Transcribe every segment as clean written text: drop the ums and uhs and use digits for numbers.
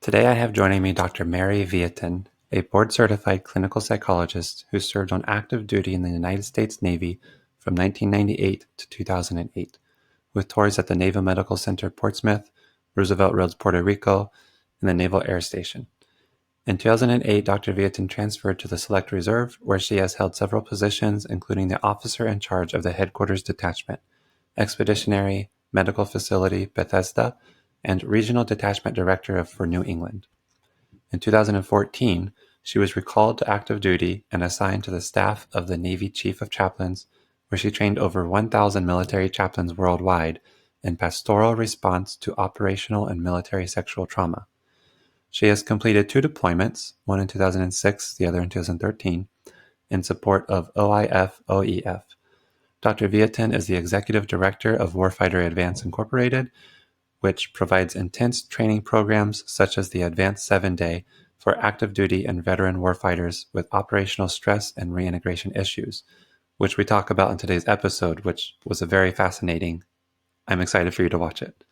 Today I have joining me Dr. Mary Vieten, a board-certified clinical psychologist who served on active duty in the United States Navy from 1998 to 2008, with tours at the Naval Medical Center Portsmouth, Roosevelt Roads, Puerto Rico, and the Naval Air Station. In 2008, Dr. Vieten transferred to the Select Reserve, where she has held several positions, including the officer in charge of the Headquarters Detachment, Expeditionary Medical Facility Bethesda, and Regional Detachment Director for New England. In 2014, she was recalled to active duty and assigned to the staff of the Navy Chief of Chaplains, where she trained over 1,000 military chaplains worldwide in pastoral response to operational and military sexual trauma. She has completed 2 deployments, one in 2006, the other in 2013, in support of OIF-OEF. Dr. Vieten is the Executive Director of Warfighter ADVANCE Incorporated, which provides intense training programs such as the Advanced 7-Day for active duty and veteran warfighters with operational stress and reintegration issues, which we talk about in today's episode, which was a very fascinating. I'm excited for you to watch it.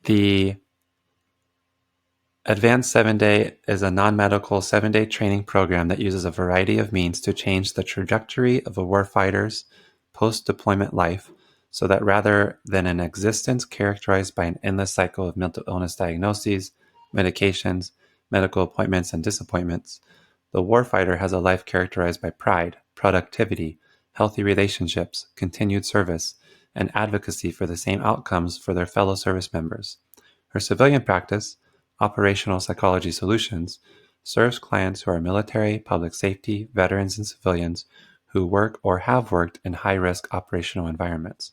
The Advanced 7-Day is a non-medical 7-day training program that uses a variety of means to change the trajectory of a warfighter's post-deployment life so that rather than an existence characterized by an endless cycle of mental illness diagnoses, medications, medical appointments, and disappointments, the warfighter has a life characterized by pride, productivity, healthy relationships, continued service, and advocacy for the same outcomes for their fellow service members. Her civilian practice, Operational Psychology Solutions, serves clients who are military, public safety, veterans, and civilians who work or have worked in high-risk operational environments.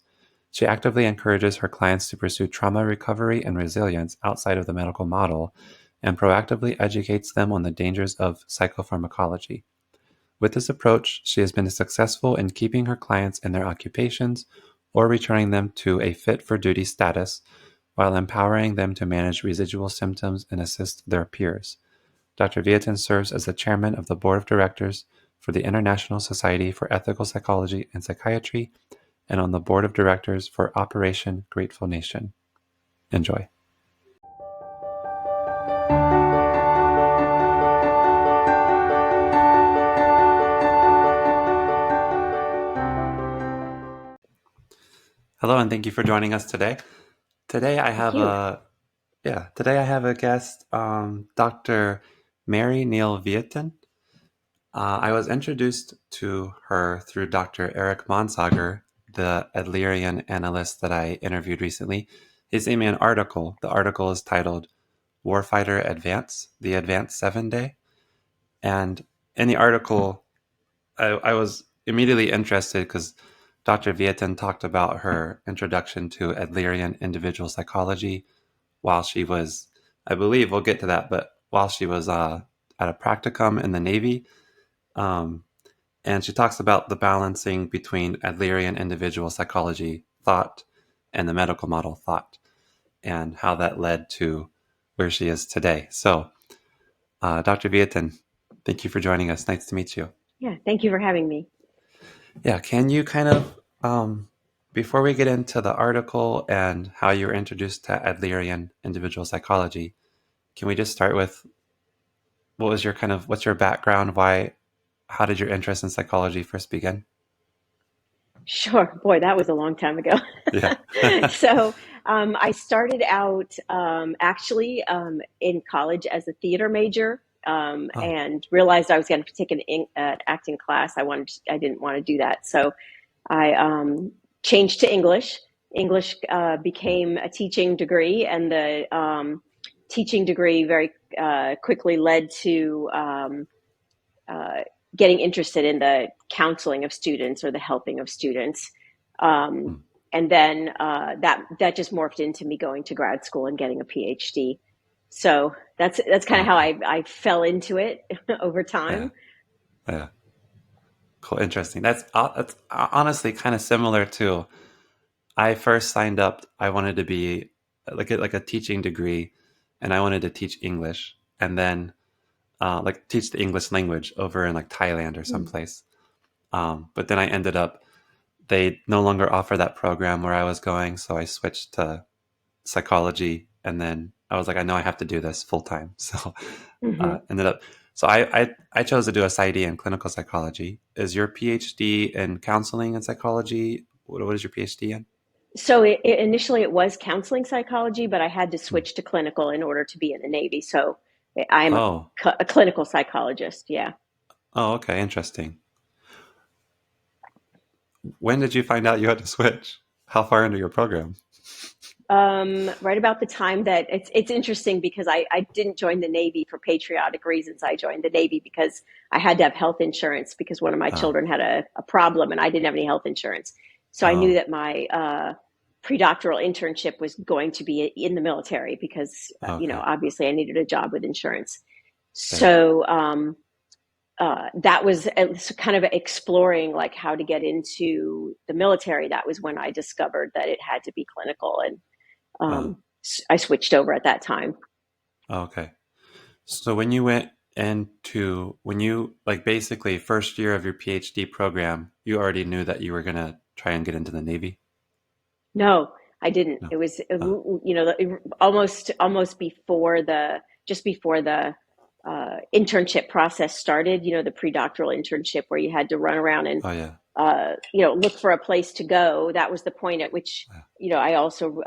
She actively encourages her clients to pursue trauma recovery and resilience outside of the medical model and proactively educates them on the dangers of psychopharmacology. With this approach, she has been successful in keeping her clients in their occupations or returning them to a fit-for-duty status while empowering them to manage residual symptoms and assist their peers. Dr. Vieten serves as the chairman of the board of directors for the International Society for Ethical Psychology and Psychiatry and on the board of directors for Operation Grateful Nation. Enjoy. Hello, and thank you for joining us today. Today I have a guest, Dr. Mary Neil Vieten. I was introduced to her through Dr. Eric Monsager, the Adlerian analyst that I interviewed recently. He sent me an article. The article is titled Warfighter ADVANCE, the Advanced 7-Day. And in the article, I was immediately interested because Dr. Vieten talked about her introduction to Adlerian individual psychology while she was, I believe we'll get to that, but while she was at a practicum in the Navy. And she talks about the balancing between Adlerian individual psychology thought and the medical model thought and how that led to where she is today. So, Dr. Vieten, thank you for joining us. Nice to meet you. Yeah, thank you for having me. Yeah, can you kind of, before we get into the article and how you were introduced to Adlerian individual psychology, can we just start with what's your background? How did your interest in psychology first begin? Sure. Boy, that was a long time ago. Yeah. So I started out actually in college as a theater major and realized I was going to take an acting class. I didn't want to do that. So I changed to English. English became a teaching degree, and the teaching degree very quickly led to getting interested in the counseling of students or the helping of students. And then that just morphed into me going to grad school and getting a PhD. So that's kind of how I fell into it over time. Yeah. Cool. Interesting. That's honestly kind of similar to, I first signed up, I wanted to be like a teaching degree, and I wanted to teach English and then like teach the English language over in like Thailand or someplace. But then I ended up, they no longer offer that program where I was going. So I switched to psychology, and then I was like, I know I have to do this full time. So Hmm. ended up. So I chose to do a PsyD in clinical psychology. Is your PhD in counseling and psychology? What is your PhD in? So initially it was counseling psychology, but I had to Hmm. switch to clinical in order to be in the Navy. So I am Oh, a clinical psychologist. Yeah. oh, okay, interesting. When did you find out you had to switch? How far into your program? Right about the time that it's interesting because I didn't join the Navy for patriotic reasons. I joined the Navy because I had to have health insurance because one of my Oh, children had a problem and I didn't have any health insurance. So I knew oh, that my pre-doctoral internship was going to be in the military because, okay, obviously I needed a job with insurance. yeah, So that was kind of exploring like how to get into the military. That was when I discovered that it had to be clinical, and oh, um, I switched over at that time. okay. So when you like basically first year of your PhD program, you already knew that you were gonna try and get into the Navy? No, I didn't. No. It was, Oh, almost before just before the internship process started, the pre-doctoral internship where you had to run around and, oh yeah. look for a place to go. That was the point at which, Yeah. I also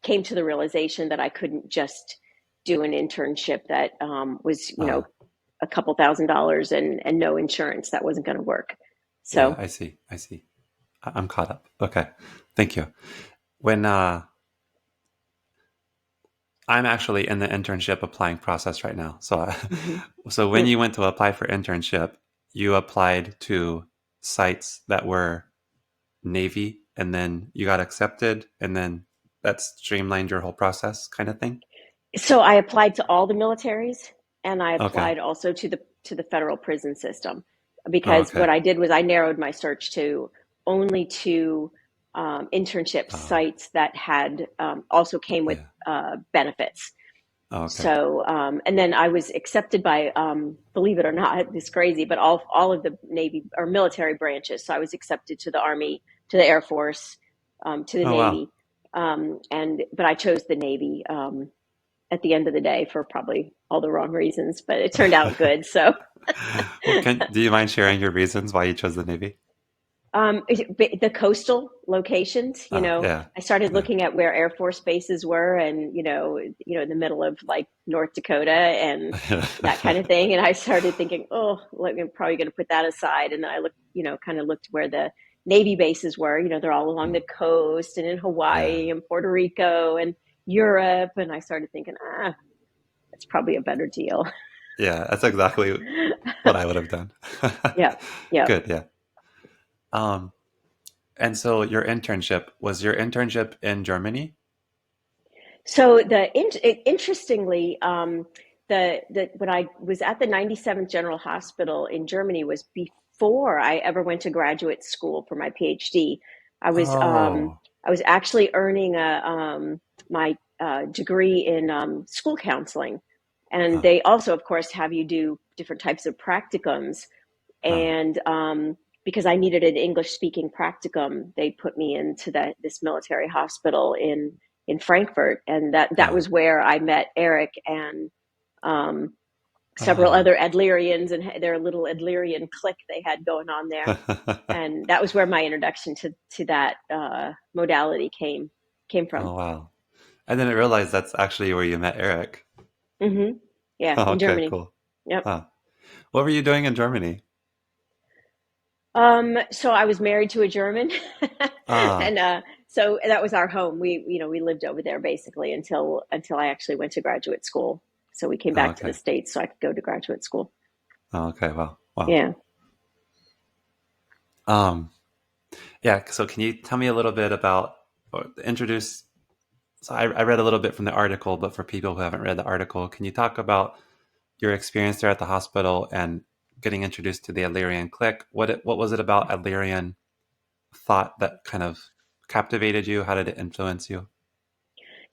came to the realization that I couldn't just do an internship that was, Uh, a couple $1,000s and no insurance. That wasn't going to work. yeah, So, I see. I see. I'm caught up. Okay. Thank you. When I'm actually in the internship applying process right now. So mhm. so when you went to apply for internship, you applied to sites that were Navy and then you got accepted and then that streamlined your whole process kind of thing? So I applied to all the militaries, and I Okay. applied also to the federal prison system, Oh, because okay. what I did was I narrowed my search to only two internship Oh, sites that had also came with yeah. benefits. Oh, okay. So and then I was accepted by, believe it or not, this is crazy, but all of the Navy or military branches. So I was accepted to the Army, to the Air Force, to the Oh, wow. Navy, and but I chose the Navy. At the end of the day for probably all the wrong reasons, but it turned out good. So, Well, do you mind sharing your reasons why you chose the Navy? the coastal locations, Oh, yeah. I started Yeah. looking at where Air Force bases were, and in the middle of like North Dakota and that kind of thing. And I started thinking, oh, I'm probably going to put that aside. And then I looked, kind of looked where the Navy bases were. They're all along Hmm. the coast and in Yeah. Hawaii and Puerto Rico and Europe. And I started thinking, that's probably a better deal. Yeah, that's exactly what I would have done. Yeah, yeah. Good, yeah. Um, and so was your internship in Germany? So interestingly, the when I was at the 97th General Hospital in Germany was before I ever went to graduate school for my PhD. I was um, Oh, I was actually earning my degree in school counseling, and oh, they also, of course, have you do different types of practicums. oh, And because I needed an English speaking practicum, they put me into this military hospital in Frankfurt, and that oh, was where I met Eric and um, several oh. other Adlerians and their little Adlerian clique they had going on there. And that was where my introduction to that modality came from. Oh, wow. I didn't realize that's actually where you met Eric. Hmm. Yeah, Oh, in okay, Germany. cool. Yep. Huh. What were you doing in Germany? So I was married to a German, and Ah, so that was our home. We lived over there basically until I actually went to graduate school. So we came oh, back to the okay. States so I could go to graduate school. Oh, okay, wow, wow. Yeah. Um, yeah, so can you tell me a little bit about, or introduce, so I read a little bit from the article, but for people who haven't read the article, can you talk about your experience there at the hospital and getting introduced to the Adlerian clique? What was it about Adlerian thought that kind of captivated you? How did it influence you?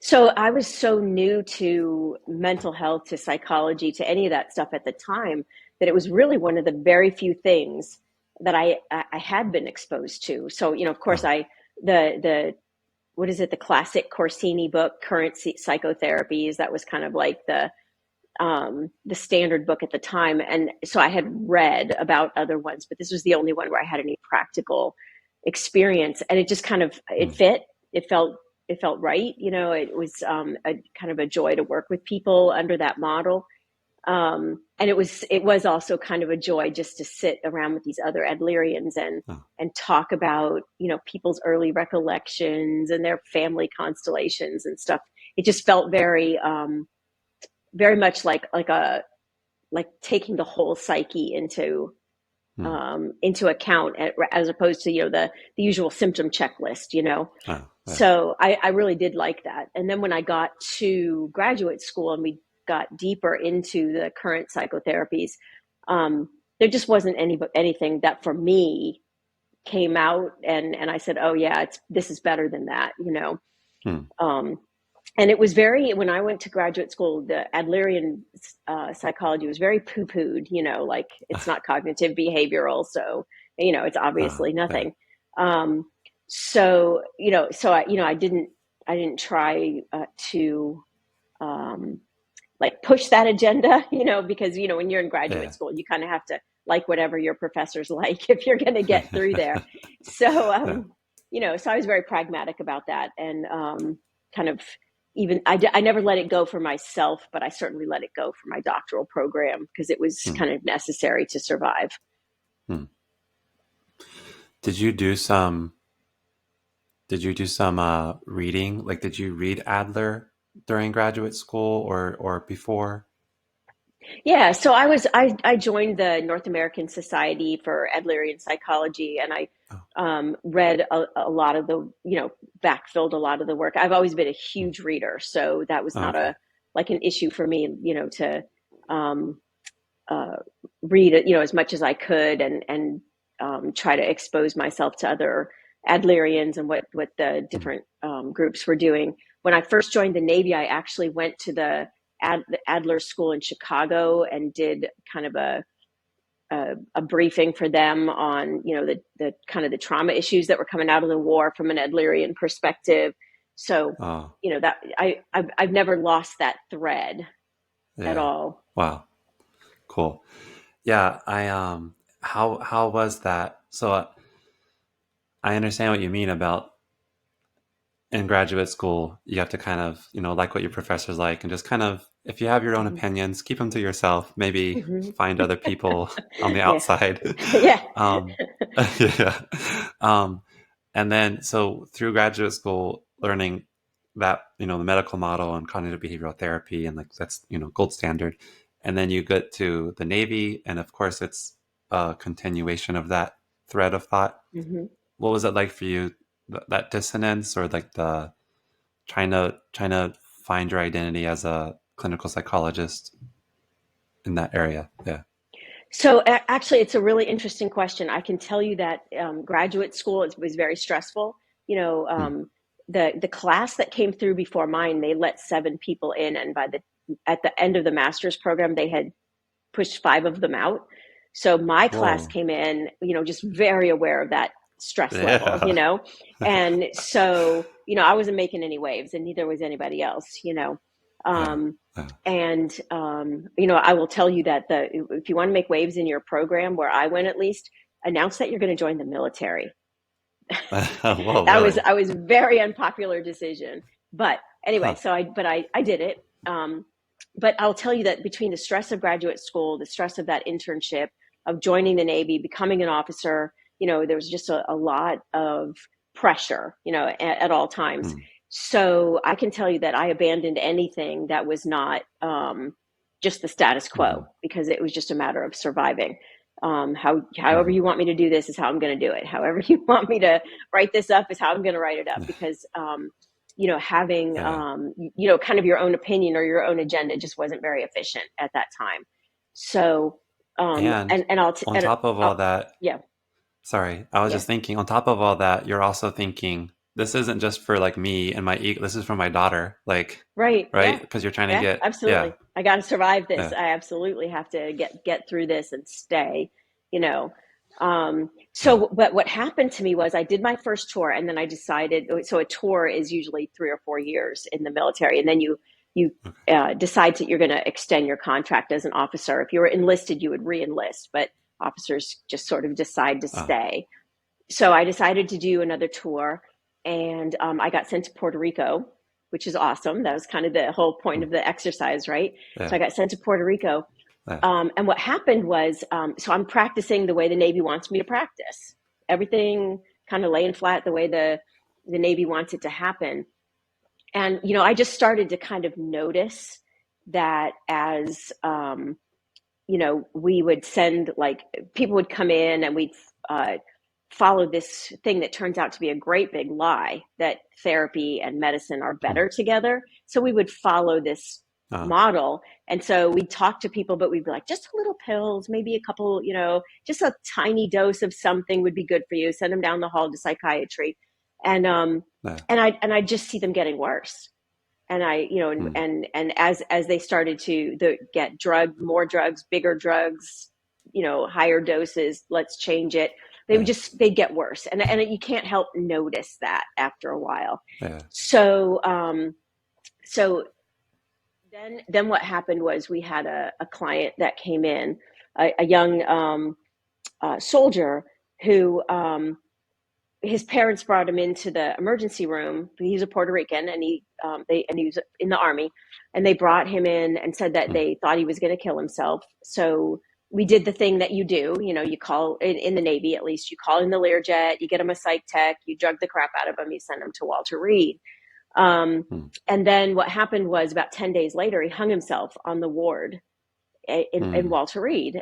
So I was so new to mental health, to psychology, to any of that stuff at the time that it was really one of the very few things that I had been exposed to. So, of course, Oh, the what is it? The classic Corsini book, Current Psychotherapies. That was kind of like the standard book at the time. And so I had read about other ones, but this was the only one where I had any practical experience. And it just kind of, it Mm. fit. It felt right. It was a kind of a joy to work with people under that model. And it was also kind of a joy just to sit around with these other Adlerians Oh, and talk about, people's early recollections and their family constellations and stuff. It just felt very much like taking the whole psyche mm. into account, as opposed to the usual symptom checklist. Oh, yeah. So I really did like that. And then when I got to graduate school and we got deeper into the current psychotherapies, there just wasn't anything that for me came out and I said, oh yeah, this is better than that. Mm. Um, and when I went to graduate school, the Adlerian psychology was very poo-pooed, like it's not cognitive behavioral. So, it's obviously Yeah. nothing. Um, so I didn't try to like push that agenda, because, when you're in graduate Yeah. school, you kind of have to like whatever your professors like if you're going to get through there. So, Yeah. so I was very pragmatic about that. And kind of even I never let it go for myself, but I certainly let it go for my doctoral program because it was Mm. kind of necessary to survive. Mm. Did you do some reading? Like, did you read Adler during graduate school or before? Yeah, so I joined the North American Society for Adlerian Psychology, and I Oh, read a lot of backfilled a lot of the work. I've always been a huge reader, so that was oh, not okay. an issue for me, to um, uh, read it, as much as I could, and try to expose myself to other Adlerians and what the Mm. different groups were doing. When I first joined the Navy, I actually went to the Adler School in Chicago and did kind of a briefing for them on the kind of the trauma issues that were coming out of the war from an Adlerian perspective. So Oh, that I've never lost that thread at yeah. all. Wow. Cool. Yeah, how was that? So I understand what you mean about in graduate school, you have to kind of, like what your professors like, and just kind of, if you have your own Mm-hmm. opinions, keep them to yourself. Maybe Mm-hmm. find other people on the Yeah, outside. yeah. um, yeah. Um, and then, so through graduate school, learning that, the medical model and cognitive behavioral therapy, and like that's, gold standard. And then you get to the Navy, and of course, it's a continuation of that thread of thought. Mm-hmm. What was it like for you, that dissonance, or like the trying to find your identity as a clinical psychologist in that area? Yeah. So actually, it's a really interesting question. I can tell you that graduate school was very stressful. You know, Hmm. the class that came through before mine, they let 7 people in, and at the end of the master's program, they had pushed 5 of them out. So my class Whoa. came in, just very aware of that stress level, Yeah. and so I wasn't making any waves, and neither was anybody else. Yeah. Um, Yeah. and I will tell you that if you want to make waves in your program, where I went at least, announce that you're going to join the military. Whoa, That was really? I was very unpopular decision, but anyway, Huh. so I did it. But I'll tell you that between the stress of graduate school, the stress of that internship, of joining the Navy, becoming an officer, there was just a lot of pressure, at all times. Hmm. So I can tell you that I abandoned anything that was not just the status Hmm. quo, because it was just a matter of surviving. However Hmm. you want me to do this is how I'm going to do it. However you want me to write this up is how I'm going to write it up, because having Yeah. kind of your own opinion or your own agenda just wasn't very efficient at that time. So And and on top of all I'll that, yeah, sorry, I was yeah, just thinking, on top of all that, you're also thinking, this isn't just for like me and my ego, this is for my daughter. Like, right, right? yeah, Because you're trying to yeah, get, yeah. absolutely. I got to survive this. Yeah. I absolutely have to get through this and stay. you know Yeah. But what happened to me was I did my first tour, and then I decided. So a tour is usually 3 or 4 years in the military, and then you Okay. decide that you're going to extend your contract as an officer. If you were enlisted, you would re-enlist, but officers just sort of decide to Uh, stay. So I decided to do another tour, and I got sent to Puerto Rico, which is awesome. That was kind of the whole point hmm, of the exercise, right? So yeah. I got sent to Puerto Rico. Yeah. And what happened was, so I'm practicing the way the Navy wants me to practice. Everything kind of laying flat the way the Navy wants it to happen. And, I just started to kind of notice that as, we would send, like, people would come in and we'd uh, follow this thing that turns out to be a great big lie, that therapy and medicine are Hmm, better together. So we would follow this uh, model. And so we'd talk to people, but we'd be like, just a little pills, maybe a couple, just a tiny dose of something would be good for you. Send them down the hall to psychiatry. And, yeah. I just see them getting worse. And Hmm, and as they started to get more drugs, bigger drugs, higher doses, let's change it. yeah. They'd get worse, and you can't help notice that after a while. Yeah. So so then what happened was we had a client that came in, a young soldier who his parents brought him into the emergency room. He's a Puerto Rican, and he was in the army, and they brought him in and said that Hmm, they thought he was going to kill himself. So we did the thing that you do. You call in the Navy, at least you call in the Learjet, you get him a psych tech, you drug the crap out of him, you send him to Walter Reed. Um, hmm, and then what happened was about 10 days later, he hung himself on the ward in hmm. Walter Reed,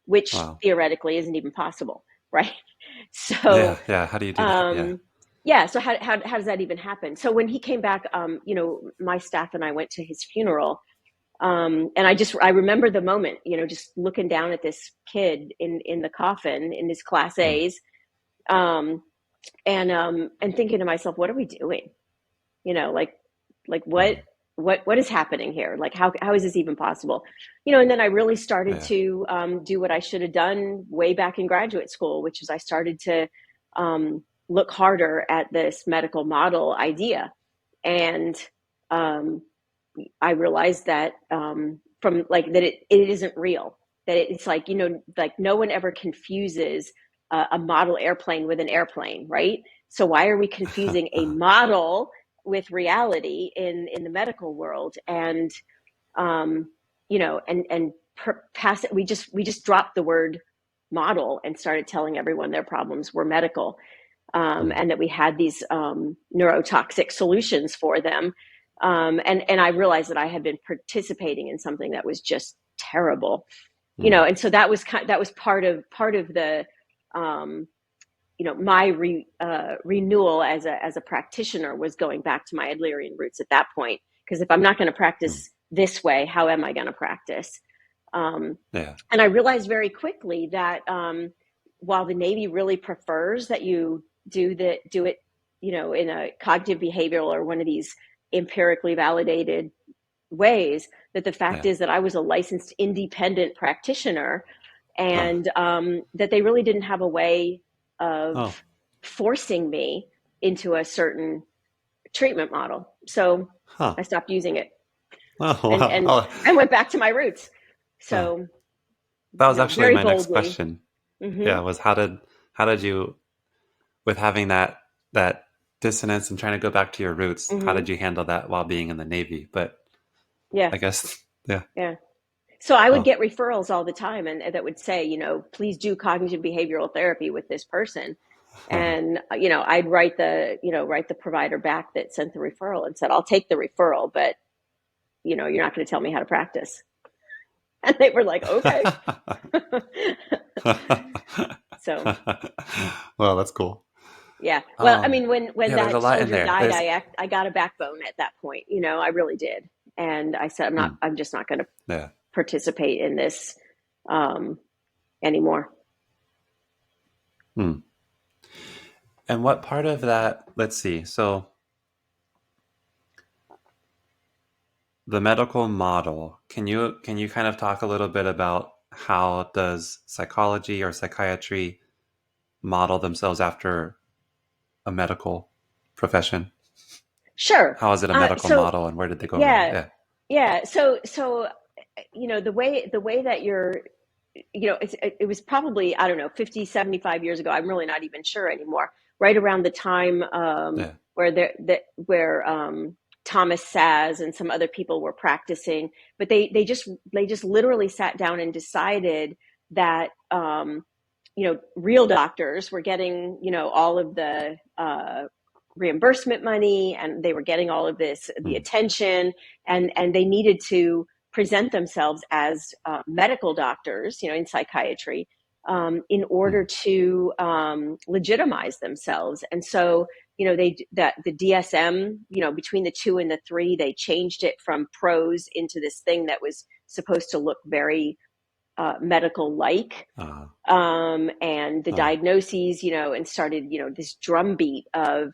which Wow. theoretically isn't even possible, right? So Yeah. Yeah. How do you do that? Yeah. um, yeah, so how does that even happen? So when he came back, my staff and I went to his funeral. And I remember the moment, just looking down at this kid in the coffin in his class Hmm, A's, um, and thinking to myself, what are we doing? Like hmm, what is happening here? Like how is this even possible? And then I really started yeah. to do what I should have done way back in graduate school, which is I started to look harder at this medical model idea. And um, I realized that from like that it isn't real. That it's like, like no one ever confuses a model airplane with an airplane, right? So why are we confusing a model with reality in the medical world? And um, pass it. We just dropped the word model and started telling everyone their problems were medical, Hmm, and that we had these neurotoxic solutions for them. And I realized that I had been participating in something that was just terrible, hmm, and so that was part of the my renewal as a practitioner was going back to my Adlerian roots at that point. Because if I'm not going to hmm. practice this way, how am I going to practice? Um, Yeah. and I realized very quickly that while the Navy really prefers that you do it, in a cognitive behavioral or one of these empirically validated ways, that the fact Yeah. is that I was a licensed independent practitioner, Uh, and that they really didn't have a way of oh. forcing me into a certain treatment model. So Huh. I stopped using it, Oh and wow. and Oh, I went back to my roots. uh, So that was actually very my next boldly. question. Hmm. Yeah. Was how did you, with having that dissonance and trying to go back to your roots, how Hmm. did you handle that while being in the Navy? But Yeah, I guess yeah. yeah. So I would Oh. get referrals all the time, and that would say, please do cognitive behavioral therapy with this person. And I'd write the provider back that sent the referral and said, I'll take the referral, but you're not going to tell me how to practice. And they were like, okay. So Well, that's cool. yeah. Well, I mean, when Yeah, there's a that lot in soldier there. died, There's I got a backbone at that point. I really did. And I said, hmm, I'm just not going to yeah. participate in this um, anymore. Hmm. And what part of that, let's see. So the medical model, can you kind of talk a little bit about how does psychology or psychiatry model themselves after a medical profession? Sure. How is it a medical So model, and where did they go wrong? yeah, Yeah. yeah. So the way that you're, it was probably, I don't know, 50, 75 years ago. I'm really not even sure anymore. Right around the time Yeah. where Thomas Saz and some other people were practicing, but they just literally sat down and decided that real doctors were getting all of the reimbursement money, and they were getting all of the Mm. attention, and they needed to present themselves as medical doctors, in psychiatry, in order Mm. to legitimize themselves. And so, the DSM, between the 2 and the 3, they changed it from prose into this thing that was supposed to look very medical like. Uh, And the uh, diagnoses, and started, this drumbeat of,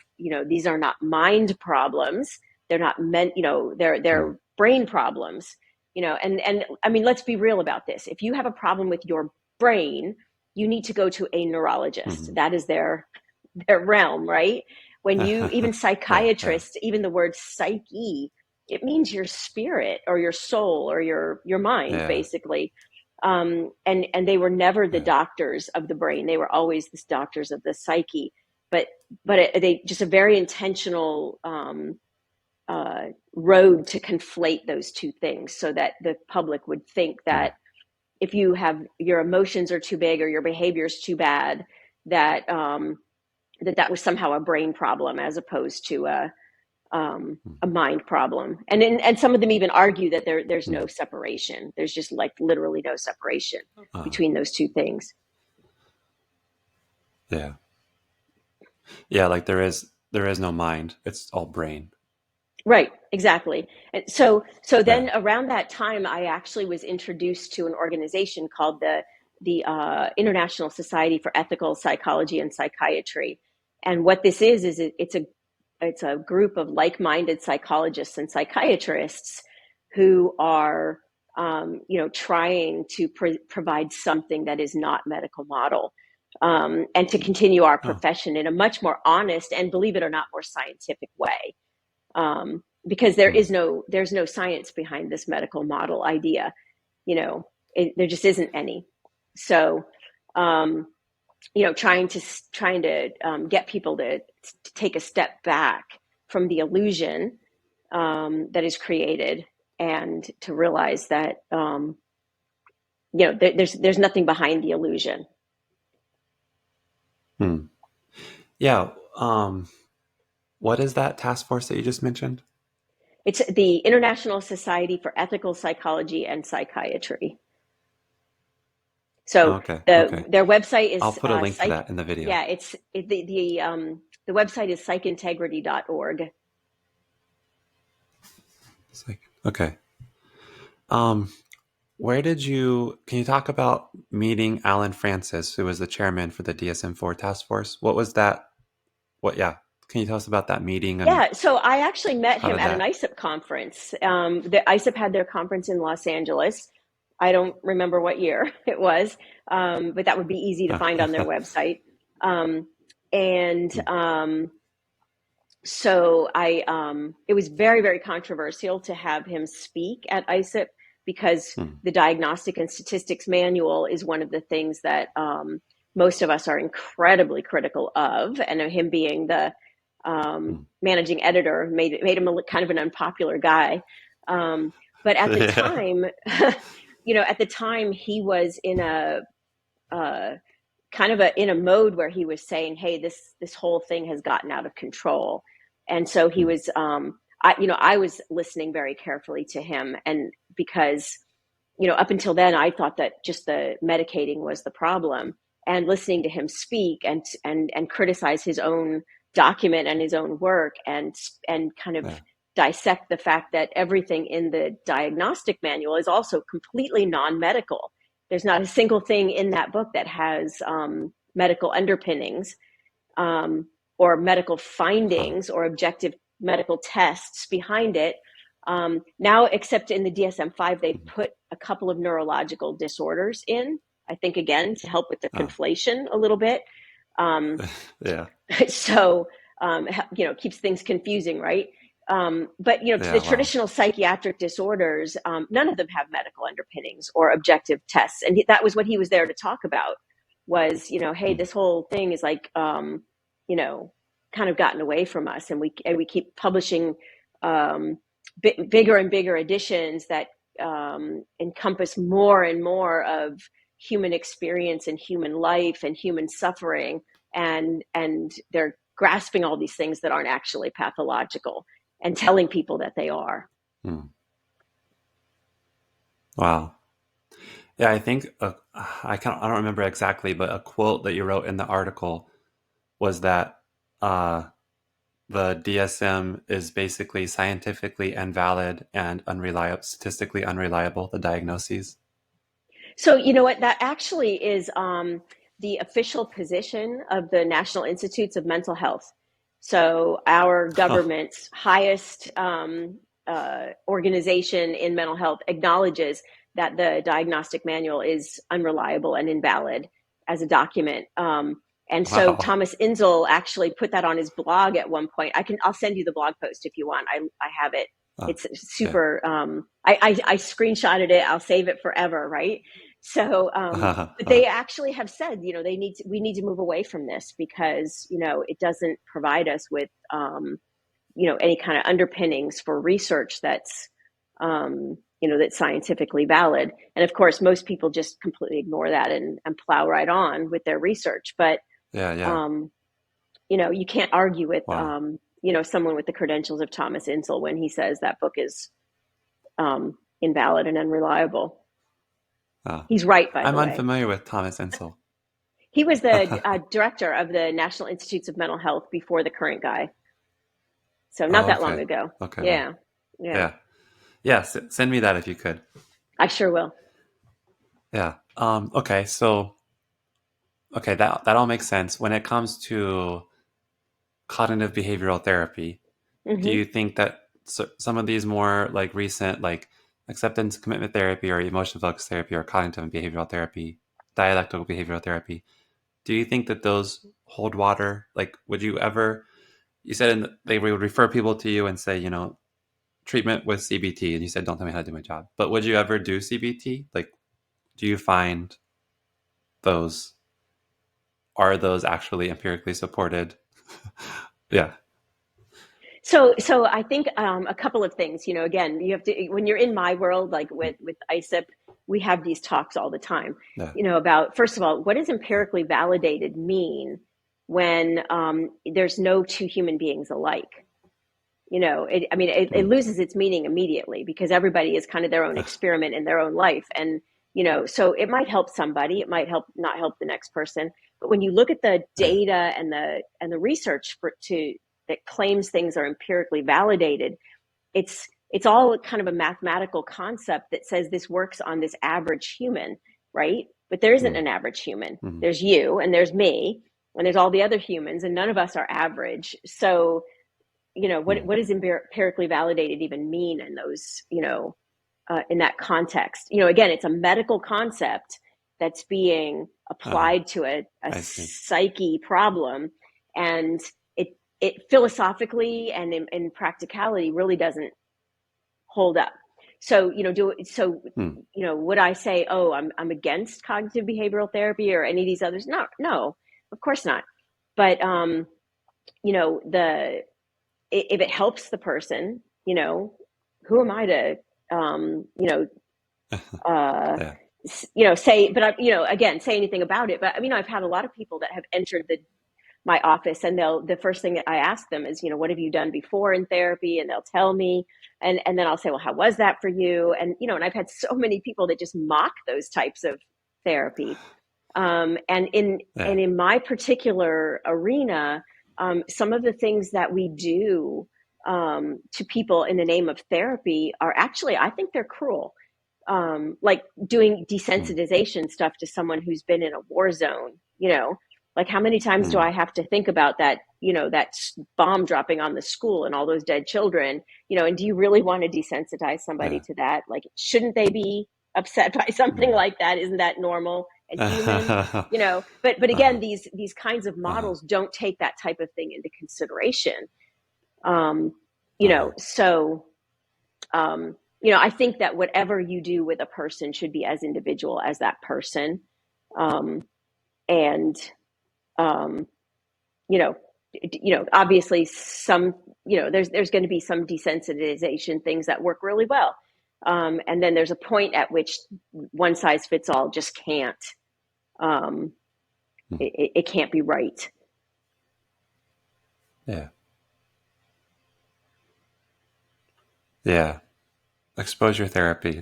these are not mind problems. They're not meant, mm. they're brain problems, and I mean, let's be real about this. If you have a problem with your brain, you need to go to a neurologist. Mm. That is their realm, right? When you, even Yeah. Yeah. psychiatrists, even the word psyche, it means your spirit or your soul or your mind, Yeah. basically. And they were never the Yeah. doctors of the brain. They were always the doctors of the psyche. But they just a very intentional road to conflate those two things, so that the public would think Mm. that if you have, your emotions are too big or your behavior is too bad, that that was somehow a brain problem, as opposed to Mm. a mind problem. And some of them even argue that there's no Mm. separation. There's just like literally no separation Uh, between those two things. yeah. Yeah. Like there is no mind. It's all brain. Right, exactly. And so Yeah. then around that time, I actually was introduced to an organization called the International Society for Ethical Psychology and Psychiatry. And what this is it's a group of like-minded psychologists and psychiatrists who are trying to provide something that is not medical model, and to continue our Oh. profession in a much more honest and, believe it or not, more scientific way, because Mm. there's no science behind this medical model idea. There just isn't any. So trying to get people to take a step back from the illusion that is created, and to realize that there's nothing behind the illusion. Mm. Yeah. What is that task force that you just mentioned? It's the International Society for Ethical Psychology and Psychiatry. So Okay. Okay. their website I'll is put a link to psych. that in the video. Yeah, the website is psychintegrity.org. It's like, okay. Um, can you talk about meeting Alan Francis, who was the chairman for the DSM-4 task force? What was that? Yeah. Can you tell us about that meeting and Yeah, so I actually met how him did at an that? ISIP conference. The ISIP had their conference in Los Angeles. I don't remember what year it was, but that would be easy to find on their website. Um, and so it was very, very controversial to have him speak at ISIP, because Hmm. the Diagnostic and Statistics Manual is one of the things that most of us are incredibly critical of, and him being the Hmm. managing editor made him kind of an unpopular guy. But at the Yeah. time, he was in a kind of in a mode where he was saying, "Hey, this whole thing has gotten out of control," and so he Hmm. was. I was listening very carefully to him, and because up until then, I thought that just the medicating was the problem, and listening to him speak and criticize his own document and his own work, and kind of Yeah. dissect the fact that everything in the diagnostic manual is also completely non-medical. There's not a single thing in that book that has medical underpinnings, or medical Huh. findings or objective medical tests behind it. Now, except in the DSM-5, they've put a couple of neurological disorders in, I think, again, to help with the conflation a little bit. Yeah. So, keeps things confusing, right? But, Yeah. the Wow. traditional psychiatric disorders, none of them have medical underpinnings or objective tests. And that was what he was there to talk about was, hey, this whole thing is like, kind of gotten away from us. And we keep publishing bigger and bigger editions that encompass more and more of human experience and human life and human suffering. And they're grasping all these things that aren't actually pathological and telling people that they are. Wow. Yeah, I think I don't remember exactly, but a quote that you wrote in the article was that the DSM is basically scientifically invalid and unreliable, statistically unreliable, the diagnoses. So you know what? That actually is the official position of the National Institutes of Mental Health. So our government's highest organization in mental health acknowledges that the diagnostic manual is unreliable and invalid as a document. And so Wow. Thomas Inzel actually put that on his blog at one point. I'll send you the blog post if you want. I have it. It's Okay. super. I screenshotted it. I'll save it forever. Right. So, but they actually have said, we need to move away from this because, it doesn't provide us with, any kind of underpinnings for research that's, that's scientifically valid. And of course, most people just completely ignore that and plow right on with their research. But, Yeah. you can't argue with, Wow. someone with the credentials of Thomas Insel when he says that book is invalid and unreliable. He's right, by the I'm way. unfamiliar with Thomas Insel. He was the director of the National Institutes of Mental Health before the current guy. So not Oh, that long okay. ago. Okay. Wow. Yeah. Yeah. Yeah. Yeah. Send me that if you could. I sure will. Yeah. Okay. So, okay, that all makes sense. When it comes to cognitive behavioral therapy, do Mm-hmm. you think that some of these more like recent, like acceptance commitment therapy or emotion focused therapy or cognitive and behavioral therapy, dialectical behavioral therapy, do you think that those hold water? Like, would you ever? You said they would refer people to you and say, treatment with CBT, and you said, don't tell me how to do my job. But would you ever do CBT? Like, do you find those are those actually empirically supported? Yeah. So I think a couple of things. Again, you have to when you're in my world, like with ISIP, we have these talks all the time. Yeah. About first of all, what does empirically validated mean when there's no two human beings alike? It loses its meaning immediately because everybody is kind of their own experiment in their own life. And, so it might help somebody, it might not help the next person. But when you look at the Yeah. data and the research that claims things are empirically validated, it's all kind of a mathematical concept that says this works on this average human, right? But there isn't an average human. Mm-hmm. There's you and there's me and there's all the other humans, and none of us are average. So what does empirically validated even mean in those, in that context? Again, it's a medical concept that's being applied to a I see. psyche problem, and it philosophically and in practicality really doesn't hold up. So, would I say, oh, I'm against cognitive behavioral therapy or any of these others? No, of course not. But the if it helps the person, who am I to, uh, Yeah. say, but again, say anything about it. But I've had a lot of people that have entered my office, and the first thing that I ask them is, what have you done before in therapy? And they'll tell me, and then I'll say, well, how was that for you? And, and I've had so many people that just mock those types of therapy. And in my particular arena, some of the things that we do to people in the name of therapy are actually, I think they're cruel. Like doing desensitization stuff to someone who's been in a war zone, like how many times do I have to think about that that bomb dropping on the school and all those dead children, and do you really want to desensitize somebody Yeah. to that? Like, shouldn't they be upset by something Mm. like that? Isn't that normal and human? But again, Uh-huh. these kinds of Uh-huh. models don't take that type of thing into consideration. Um, Uh-huh. so I think that whatever you do with a person should be as individual as that person. Um, and um, you know, obviously some, there's going to be some desensitization things that work really well. And then there's a point at which one size fits all just can't, um, Mm. it can't be right. Yeah. Yeah. Exposure therapy.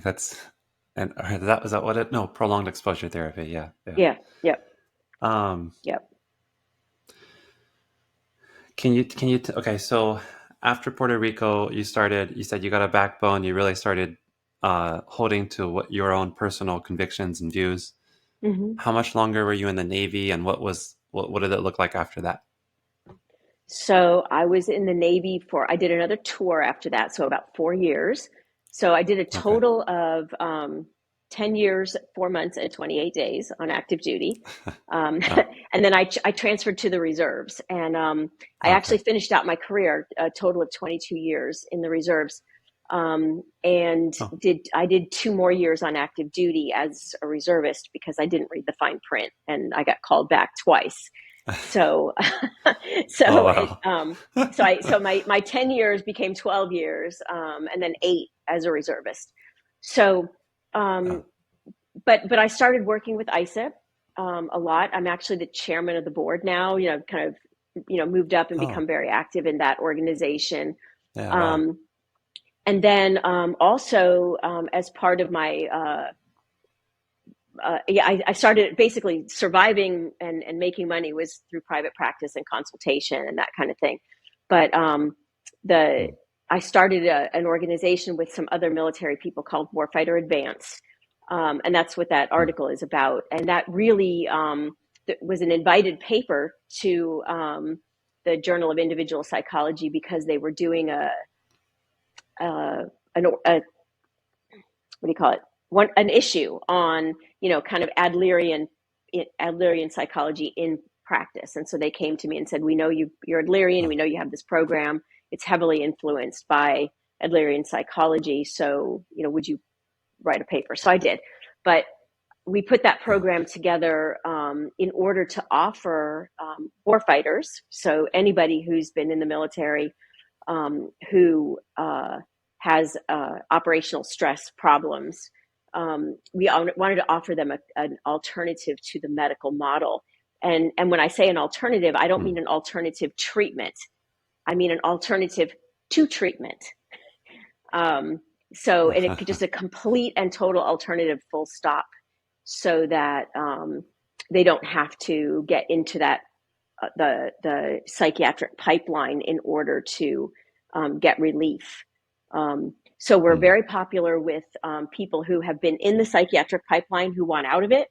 Is that what it? No, prolonged exposure therapy. Yeah. Yeah. Yeah. Yep. Um, Yep. okay, so after Puerto Rico, you said you got a backbone, you really started holding to what your own personal convictions and views. Mm-hmm. How much longer were you in the Navy, and what did it look like after that? So I was in the Navy I did another tour after that, so about 4 years. So I did a Okay. total of 10 years, 4 months, and 28 days on active duty. Oh, And then I transferred to the reserves. And I okay. actually finished out my career, a total of 22 years in the reserves. And Oh. I did 2 more years on active duty as a reservist because I didn't read the fine print and I got called back twice. So, Oh, so it, wow. my 10 years became 12 years, and then 8 as a reservist. So, Oh, um, but I started working with ISIP, a lot. I'm actually the chairman of the board now, kind of, moved up and oh, become very active in that organization. yeah, wow. Um, and then, also, as part of my, I started basically surviving and making money was through private practice and consultation and that kind of thing. But the Mm, I started an organization with some other military people called Warfighter ADVANCE, and that's what that mm, article is about. And that really was an invited paper to the Journal of Individual Psychology because they were doing a, a what do you call it? An issue on kind of Adlerian psychology in practice. And so they came to me and said, "We know you're Adlerian. oh, We know you have this program. It's heavily influenced by Adlerian psychology. So would you write a paper?" So I did, but we put that oh, program together in order to offer warfighters, so anybody who's been in the military who has operational stress problems. We wanted to offer them an alternative to the medical model. And when I say an alternative, I don't mm, mean an alternative treatment. I mean an alternative to treatment. Um, and it could just a complete and total alternative, full stop, so that they don't have to get into that the psychiatric pipeline in order to get relief. So we're mm, very popular with people who have been in the psychiatric pipeline who want out of it.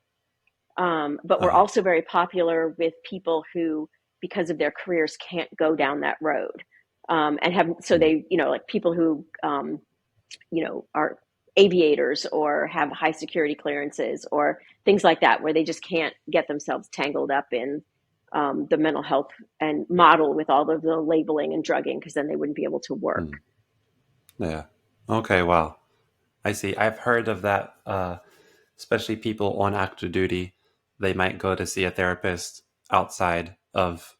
But we're uh-huh, also very popular with people who, because of their careers, can't go down that road. And have, so mm, they, like people who, are aviators or have high security clearances or things like that, where they just can't get themselves tangled up in the mental health and model with all of the labeling and drugging, because then they wouldn't be able to work. mm, yeah. Okay, wow. I see. I've heard of that, especially people on active duty. They might go to see a therapist outside of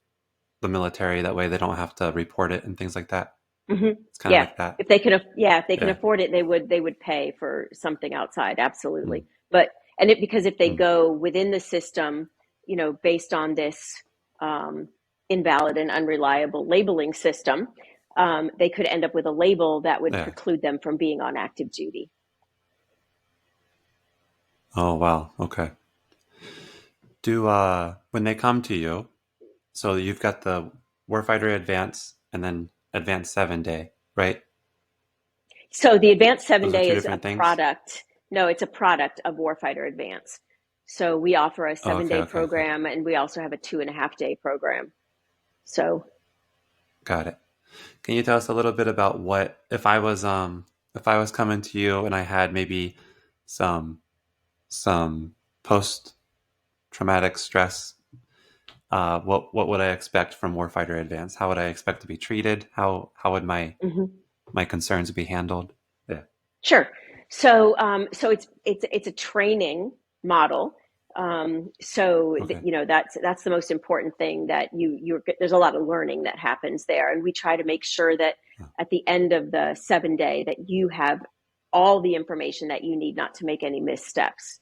the military. That way they don't have to report it and things like that. Mm-hmm. It's kind of Yeah, like that. if they can Yeah. afford it, they would pay for something outside. Mm, Absolutely. Because if they mm, go within the system, based on this um, invalid and unreliable labeling system, they could end up with a label that would yeah. preclude them from being on active duty. Oh, wow. Okay. Do when they come to you, so you've got the Warfighter Advance and then Advanced 7 Day, right? So the Advanced seven Those are day two is a different things. product. No, it's a product of Warfighter Advance. So we offer a Oh, seven okay, day okay, okay. program, and we also have a 2.5 day program. So Got it. Can you tell us a little bit about what if I was coming to you and I had maybe some some post traumatic stress, what would I expect from Warfighter Advance? How would I expect to be treated? How would Mhm. my concerns be handled? Yeah. Sure. So it's a training model. Okay. That's the most important thing, that there's a lot of learning that happens there, and we try to make sure that Uh, at the end of the 7 day that you have all the information that you need, not to make any missteps.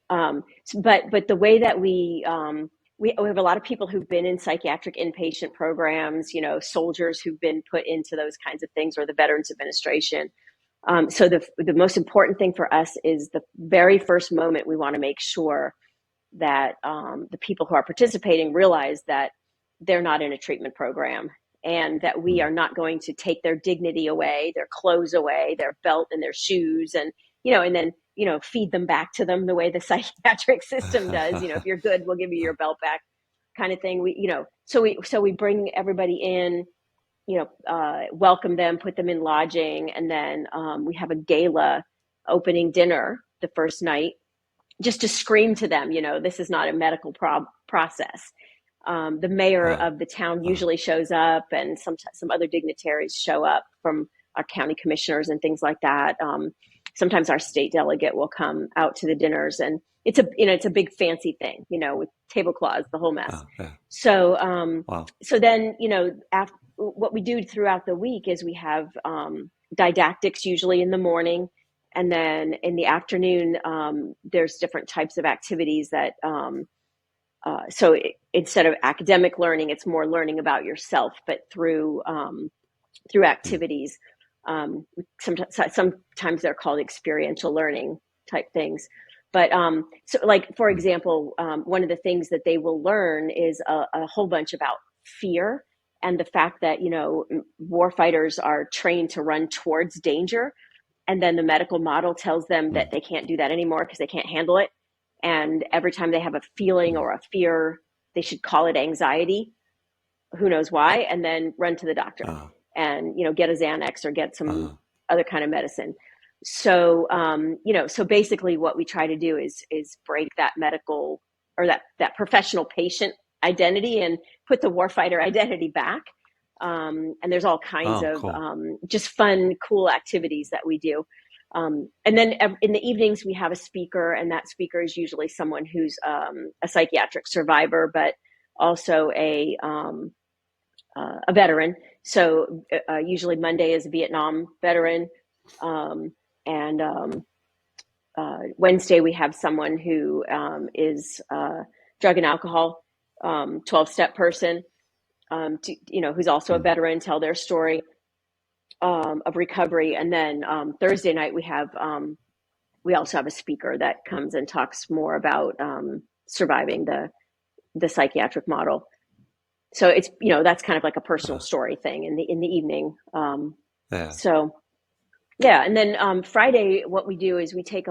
But the way that we have a lot of people who've been in psychiatric inpatient programs, soldiers who've been put into those kinds of things, or the Veterans Administration. So the most important thing for us is the very first moment we want to make sure that the people who are participating realize that they're not in a treatment program, and that we mm. are not going to take their dignity away, their clothes away, their belt and their shoes, and then feed them back to them the way the psychiatric system does. If you're good, we'll give you your belt back, kind of thing. So we bring everybody in, welcome them, put them in lodging, and then we have a gala opening dinner the first night, just to scream to them, this is not a medical process. The mayor uh, of the town uh, usually shows up, and some other dignitaries show up from our county commissioners and things like that. Sometimes our state delegate will come out to the dinners, and it's a big fancy thing, with tablecloths, the whole mess. yeah. So Wow. so then, after, what we do throughout the week is we have didactics usually in the morning, and then in the afternoon, there's different types of activities that instead of academic learning, it's more learning about yourself, but through Mm, activities. Sometimes they're called experiential learning type things. But so, like, for mm, example, one of the things that they will learn is a whole bunch about fear, and the fact that warfighters are trained to run towards danger, and then the medical model tells them that mm, they can't do that anymore because they can't handle it. And every time they have a feeling mm. or a fear, they should call it anxiety, who knows why, and then run to the doctor Uh, and get a Xanax or get some uh, other kind of medicine. So basically what we try to do is break that medical, or that professional patient identity, and put the warfighter identity back. And there's all kinds oh, of cool. just fun, cool activities that we do. And then in the evenings, we have a speaker, and that speaker is usually someone who's a psychiatric survivor, but also a veteran. So usually Monday is a Vietnam veteran, and Wednesday we have someone who is drug and alcohol 12-step person, who's also a Mm, veteran, tell their story of recovery. And then Thursday night we also have a speaker that comes and talks more about surviving the psychiatric model. So it's that's kind of like a personal uh, story thing in the evening. yeah. So yeah, and then Friday, what we do is we take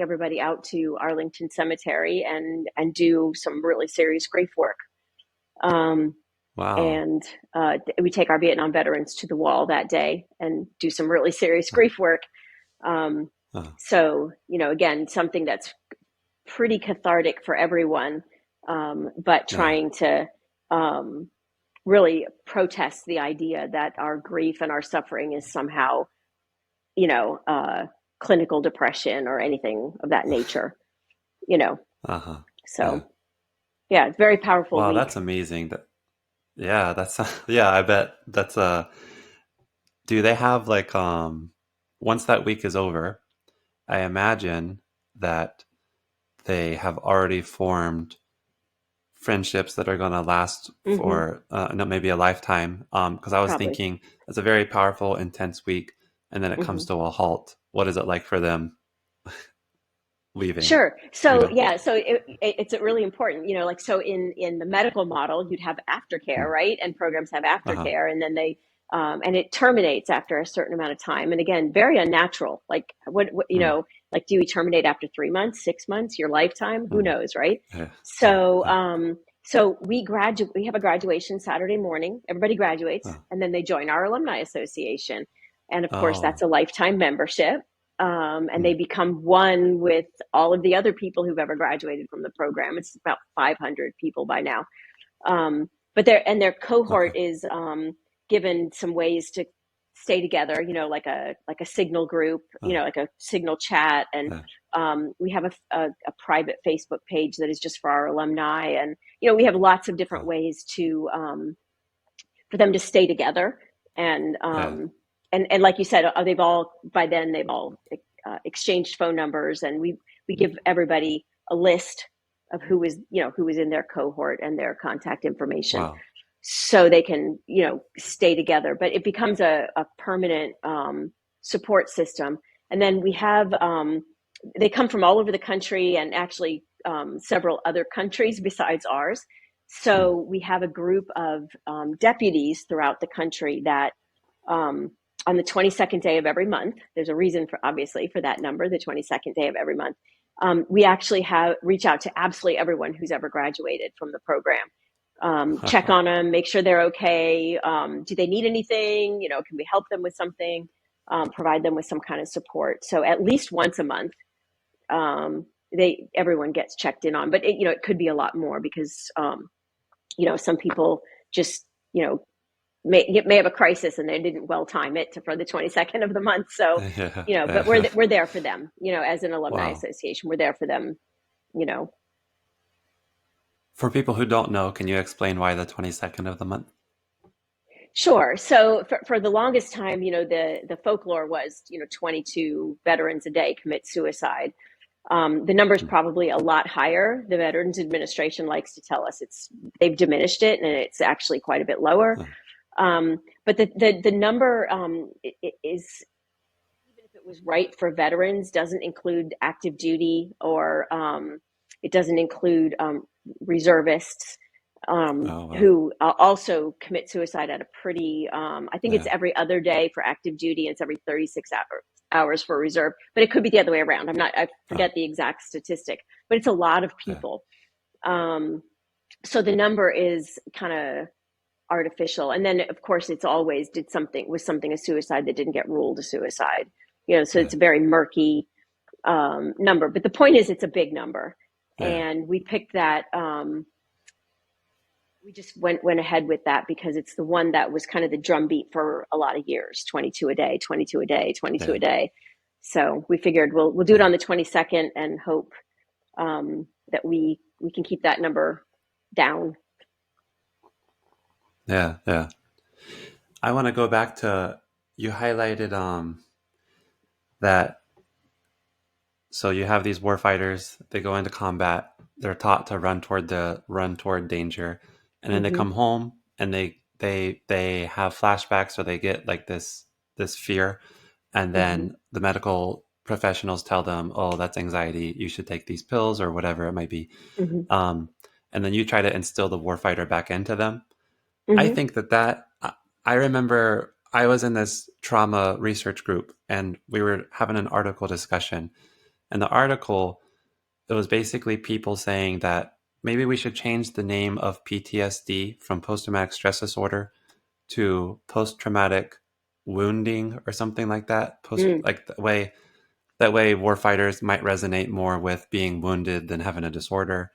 everybody out to Arlington Cemetery and do some really serious grief work. Um, Wow. and we take our Vietnam veterans to the wall that day and do some really serious Uh, grief work. Um, uh, so again, something that's pretty cathartic for everyone, but yeah. trying to um, really protest the idea that our grief and our suffering is somehow, you know, uh, clinical depression or anything of that nature, you know. Uh-huh. Yeah. So yeah, it's a very powerful Wow, week. that's amazing. Yeah, that's yeah, I bet that's do they have like once that week is over, I imagine that they have already formed friendships that are going to last Hmm. for no, maybe a lifetime. Because I was Probably. thinking it's a very powerful, intense week, and then it comes Hmm. to a halt. What is it like for them leaving? Sure. You So know? yeah, so it's really important, like, so in the medical model, you'd have aftercare, Mm. right? And programs have Uh-huh. aftercare, and then and it terminates after a certain amount of time. And again, very unnatural. Like, what Mm. like, do we terminate after 3 months, 6 months, your lifetime? Who Mm. knows, right? Yeah. Yeah. So Yeah. So we have a graduation Saturday morning. Everybody graduates, Oh, and then they join our alumni association. And of course, that's oh, a lifetime membership. And they hmm, become one with all of the other people who've ever graduated from the program. It's about 500 people by now. But their okay. cohort is given some ways to stay together, like a signal group, Oh, like a signal chat. And yeah. we have a private Facebook page that is just for our alumni. And, we have lots of different Oh, ways for them to stay together. And, yeah. and like you said, by then they've all exchanged phone numbers, and we give everybody a list of who was in their cohort and their contact information, Wow. so they can, stay together. But it becomes a permanent support system. And then we have, they come from all over the country, and actually several other countries besides ours. Hmm. So we have a group of deputies throughout the country that um, on the 22nd day of every month, there's a reason obviously for that number, the 22nd day of every month, we actually reach out to absolutely everyone who's ever graduated from the program. Check on them, make sure they're okay. Do they need anything? Can we help them with something? Provide them with some kind of support. So at least once a month, everyone gets checked in on. But it could be a lot more, because some people just may have a crisis, and they didn't well time it for the 22nd of the month. So Yeah. but we're there for them. As an alumni Wow. association, we're there for them. You know, For people who don't know, can you explain why the 22nd of the month? Sure. So for the longest time, the folklore was, 22 veterans a day commit suicide. The number is Hmm. probably a lot higher. The Veterans Administration likes to tell us they've diminished it, and it's actually quite a bit lower. Oh, But the number is, even if it was right for veterans, doesn't include active duty, or it doesn't include reservists, oh, wow. who also commit suicide at a pretty, I think it's Yeah. every other day for active duty, and it's every 36 hours for reserve, but it could be the other way around. I Oh, forget the exact statistic, but it's a lot of yeah. people. Um, so the number is kind of artificial. And then of course it's always was something a suicide that didn't get ruled a suicide. So Yeah. it's a very murky number. But the point is, it's a big number. Yeah. And we picked that, we just went ahead with that because it's the one that was kind of the drumbeat for a lot of years: 22 a day, 22 a day, 22 Yeah. a day. So we figured we'll do it Yeah. on the 22nd, and hope that we can keep that number down. Yeah. Yeah. I want to go back to, you highlighted that, so you have these warfighters, they go into combat, they're taught to run toward danger, and then they Mm-hmm. come home and they have flashbacks, or they get like this fear, and Mm-hmm. then the medical professionals tell them, "Oh, that's anxiety. You should take these pills," or whatever it might be. Mm-hmm. Um, and then you try to instill the warfighter back into them. I Mm-hmm. think I remember I was in this trauma research group, and we were having an article discussion. And the article, it was basically people saying that maybe we should change the name of PTSD from post traumatic stress disorder to post traumatic wounding, or something like that. Mm. Like that way warfighters might resonate more with being wounded than having a disorder.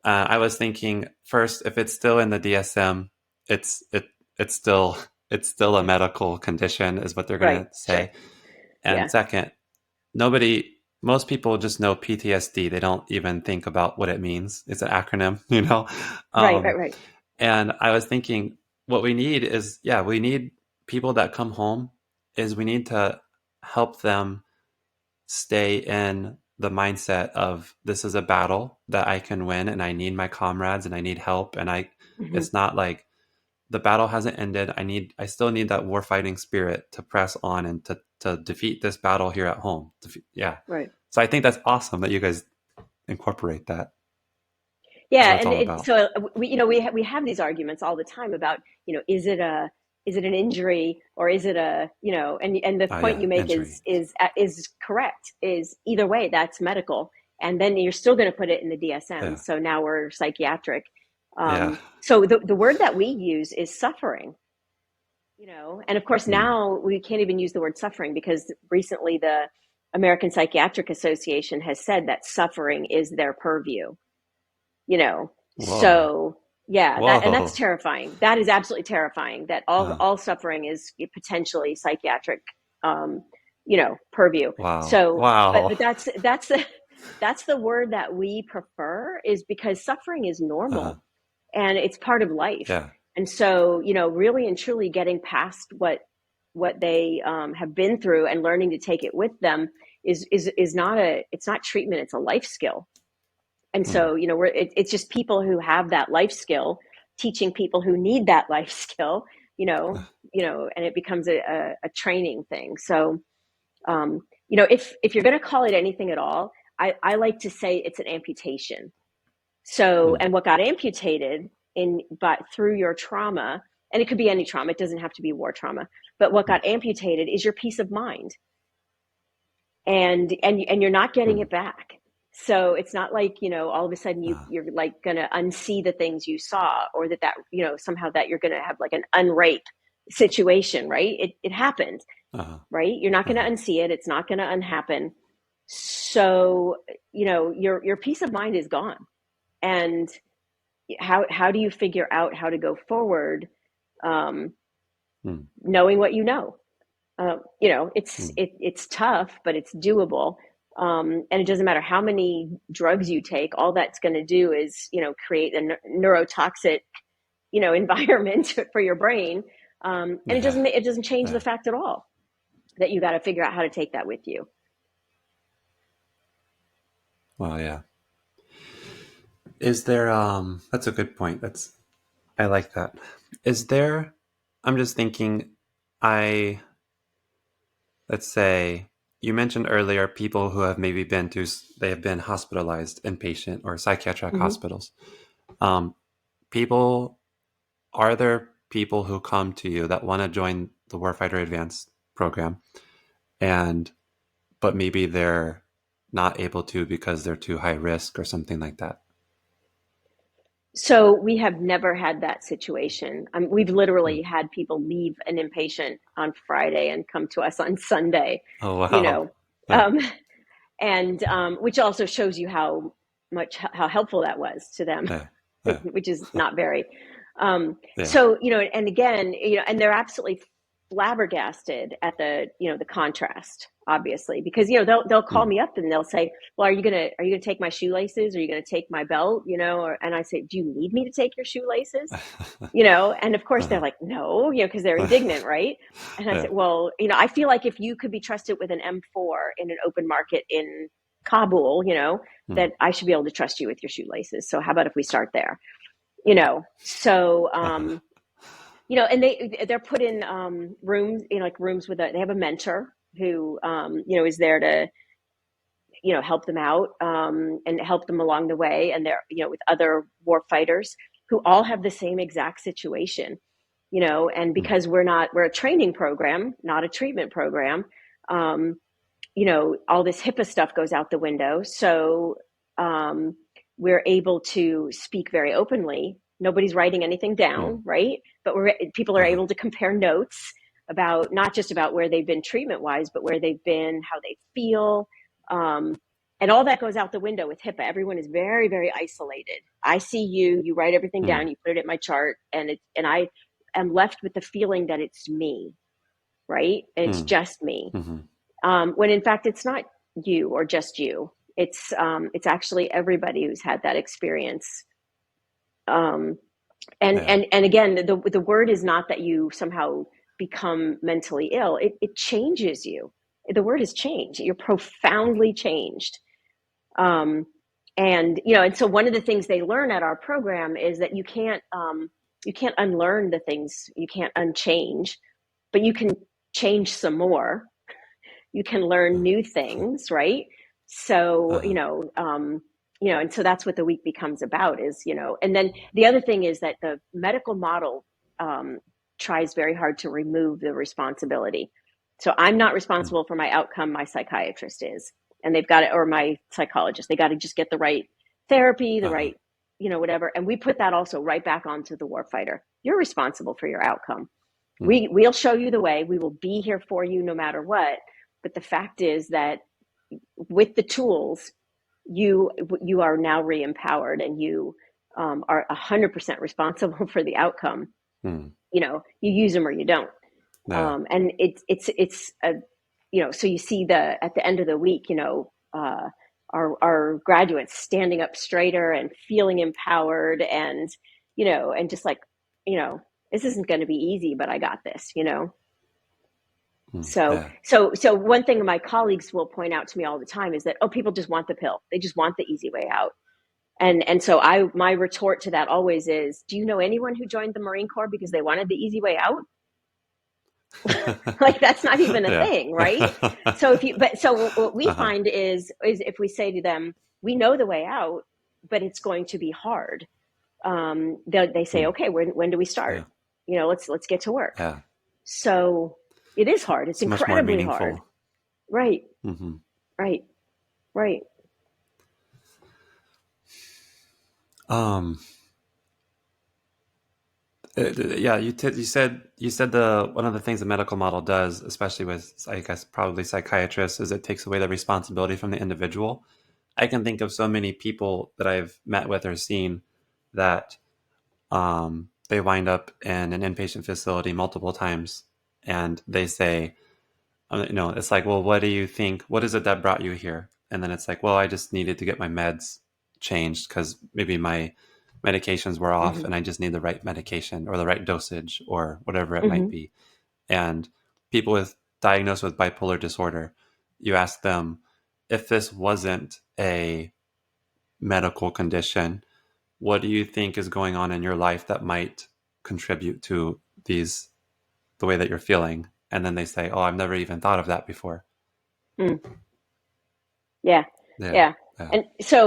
I was thinking, first, if it's still in the DSM, it's it it's still it's still a medical condition, is what they're Right. gonna Sure. say. And Yeah. second, most people just know PTSD. They don't even think about what it means. It's an acronym, you know. Right. Right. Um, Right. and I was thinking, what we need is, yeah, we need people that come home. Is we need to help them stay in the mindset of, this is a battle that I can win, and I need my comrades, and I need help, and Mm-hmm. it's not like the battle hasn't ended. I still need that warfighting spirit to press on and to defeat this battle here at home. Yeah. Right. So I think that's awesome that you guys incorporate that. That's Yeah. what it's And all about. so we have these arguments all the time about, is it an injury, or is it and the Oh point yeah, you make injury. is correct. Is either way, that's medical. And then you're still going to put it in the DSM. Yeah. So now we're psychiatric. Yeah. So the word that we use is suffering, and of course Mm. now we can't even use the word suffering because recently the American Psychiatric Association has said that suffering is their purview, you know. Whoa. So yeah, that's Whoa. terrifying. That is absolutely terrifying that Uh, all suffering is potentially psychiatric, purview. wow. So, but Wow. that's the that's the word that we prefer, is because suffering is Uh, normal and it's part of life. yeah. And so, really and truly getting past what they have been through and learning to take it with them is not it's not treatment, it's a life skill. And Mm. so, it's just people who have that life skill teaching people who need that life skill, Uh, and it becomes a training thing. So, if you're going to call it anything at all, I like to say it's an amputation. So, mm. and what got amputated but through your trauma, and it could be any trauma, it doesn't have to be war trauma, but what Mm. got amputated is your peace of mind, and you're not getting Mm. it back. So it's not like, all of a sudden Uh, you're like going to unsee the things you saw, or that, somehow that you're going to have like an unrape situation, right? It happened, uh, right? You're not going to uh, unsee it. It's not going to unhappen. So, your peace of mind is gone. And how do you figure out how to go forward, um, mm. knowing what you know? Mm. It's tough, but it's doable. And it doesn't matter how many drugs you take. All that's going to do is, create a neurotoxic, environment for your brain. And Yeah. it doesn't change the Yeah. fact at all that you got to figure out how to take that with you. Well, yeah. Is there that's a good point. I like that. Is there I'm just thinking I let's say you mentioned earlier people who have maybe they have been hospitalized inpatient or psychiatric Mm-hmm. hospitals. Um people Are there people who come to you that want to join the Warfighter ADVANCE program and but maybe they're not able to because they're too high risk or something like that? So we have never had that situation. We've Hmm. literally had people leave an inpatient on Friday and come to us on Sunday, Oh you wow. know, Yeah. um, and which also shows you how helpful that was to them, Yeah. Yeah. which is not very. Yeah. So, and again, and they're absolutely flabbergasted at the contrast, obviously, because, they'll call Hmm. me up and they'll say, well, are you gonna take my shoelaces? Are you gonna take my belt? And I say, do you need me to take your shoelaces? And of course they're Uh-huh. like, no, because they're indignant, right? And I said, Yeah. well, I feel like if you could be trusted with an M4 in an open market in Kabul, Hmm. that I should be able to trust you with your shoelaces. So how about if we start there? So Uh-huh. and they're put in rooms, like rooms they have a mentor who is there to help them out, and help them along the way, and they're with other war fighters who all have the same exact situation, and Hmm. because we're a training program, not a treatment program. um, all this HIPAA stuff goes out the window. So um, we're able to speak very openly. Nobody's writing anything Hmm. down, right? But people are Uh-huh. able to compare notes about not just about where they've been treatment wise, but where they've been, how they feel. Um, and all that goes out the window with HIPAA. Everyone is very, very isolated. I see you, you write everything Hmm. down, you put it in my chart, and I am left with the feeling that it's me, right? And it's Hmm. just me, Hmm. when in fact it's not you or just you. It's actually everybody who's had that experience. Um, and Yeah. and and again, the word is not that you somehow become mentally ill. It changes you. The word is change. You're profoundly changed. Um, and so one of the things they learn at our program is that you can't unlearn the things, you can't unchange, but you can change some more. You can learn new things, right? So, Uh-huh. and so that's what the week becomes about is, and then the other thing is that the medical model um, tries very hard to remove the responsibility. So I'm not Hmm. responsible for my outcome, my psychiatrist is, and they've got it, or my psychologist, they got to just get the right therapy, the Uh-huh. right whatever. And we put that also right back onto the warfighter. You're responsible for your outcome. Mm. We'll show you the way. We will be here for you no matter what. But the fact is that with the tools, you are now re-empowered, and you are 100% responsible for the outcome. Mm. You use them or you don't. Yeah. And it's a, so you see at the end of the week, our graduates standing up straighter and feeling empowered, and and just like, this isn't going to be easy, but I got this. Mm. So, Yeah. so one thing my colleagues will point out to me all the time is that, oh, people just want the pill. They just want the easy way out. And so my retort to that always is, do you know anyone who joined the Marine Corps because they wanted the easy way out? Like, that's not even a Yeah. thing, right? So so what we Uh-huh. find is if we say to them, we know the way out, but it's going to be hard. They say, Mm. okay, when do we start? Yeah. Let's get to work. Yeah. So it is hard. It's It's much more incredibly hard. meaningful. Right. Mm-hmm. Right. Right. Um, yeah, you said the one of the things the medical model does, especially with, I guess, probably psychiatrists, is it takes away the responsibility from the individual. I can think of so many people that I've met with or seen that they wind up in an inpatient facility multiple times, and they say, it's like, well, what do you think? What is it that brought you here? And then it's like, well, I just needed to get my meds changed because maybe my medications were off Mm-hmm. and I just need the right medication or the right dosage or whatever it might Mm-hmm. be. And people diagnosed with bipolar disorder, you ask them, if this wasn't a medical condition, what do you think is going on in your life that might contribute to the way that you're feeling? And then they say, oh, I've never even thought of that before. Mm. Yeah. Yeah. Yeah. Yeah.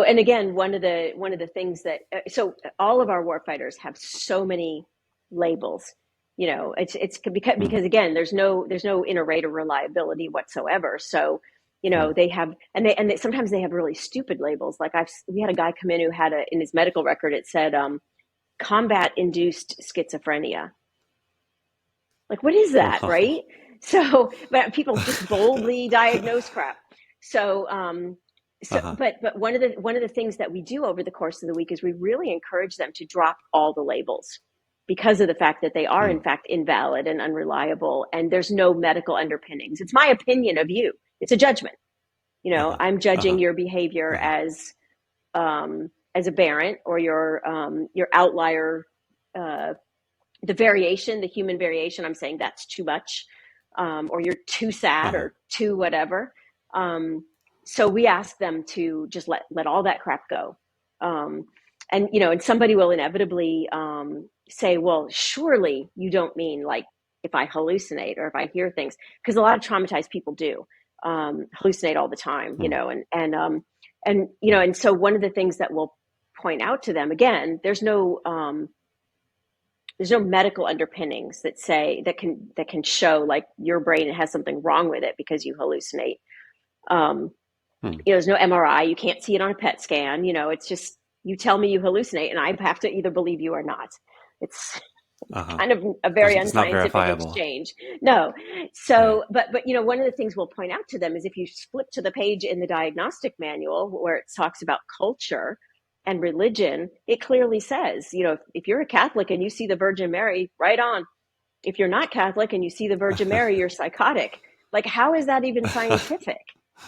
And again, one of the things that, so all of our warfighters have so many labels. It's Mm. because again, there's no inner rate of reliability whatsoever. So, Mm. they have, and they sometimes they have really stupid labels. Like we had a guy come in who had in his medical record, it said, combat induced schizophrenia. Like, what is that? Right. So, but people just boldly diagnose crap. So, Uh-huh. but one of the things that we do over the course of the week is we really encourage them to drop all the labels, because of the fact that they are in Mm. fact invalid and unreliable, and there's no medical underpinnings. It's my opinion of you. It's a judgment. Uh-huh. I'm judging Uh-huh. your behavior Uh-huh. as aberrant, or your outlier, the variation, the human variation. I'm saying that's too much, or you're too sad Uh-huh. or too whatever. So we ask them to just let all that crap go. And somebody will inevitably say, well, surely you don't mean like if I hallucinate or if I hear things, because a lot of traumatized people do hallucinate all the time, Mm. and so one of the things that we'll point out to them, again, there's no medical underpinnings that can show like your brain has something wrong with it because you hallucinate. Mm. There's no MRI. You can't see it on a PET scan. It's just, you tell me you hallucinate and I have to either believe you or not. It's Uh-huh. kind of a very It's not unscientific verifiable. exchange. No. Yeah. So, but one of the things we'll point out to them is if you flip to the page in the diagnostic manual where it talks about culture and religion, it clearly says, if you're a Catholic and you see the Virgin Mary, right on. If you're not Catholic and you see the Virgin Mary, you're psychotic. Like, how is that even scientific?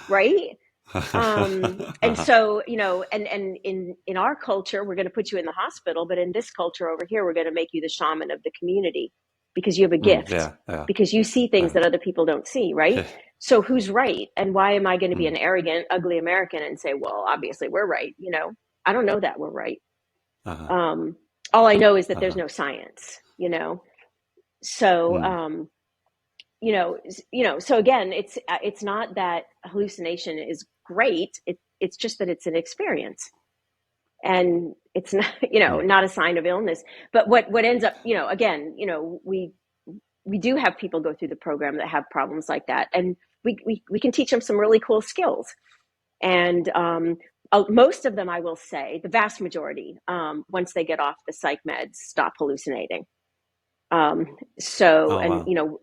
Right? And Uh-huh. so, and in our culture, we're going to put you in the hospital, but in this culture over here, we're going to make you the shaman of the community because you have a Mm. gift, Yeah. Yeah. because you see things Uh-huh. that other people don't see, right? So who's right? And why am I going to be Mm. an arrogant, ugly American and say, well, obviously we're right? I don't know that we're right. Uh-huh. Um, all I know is that there's Uh-huh. no science. So, Mm. so again, it's not that hallucination is great. It's just that it's an experience, and it's not, Mm. not a sign of illness. But what ends up, again, we do have people go through the program that have problems like that, and we can teach them some really cool skills. And most of them, I will say, the vast majority, once they get off the psych meds, stop hallucinating. Oh, And wow. you know,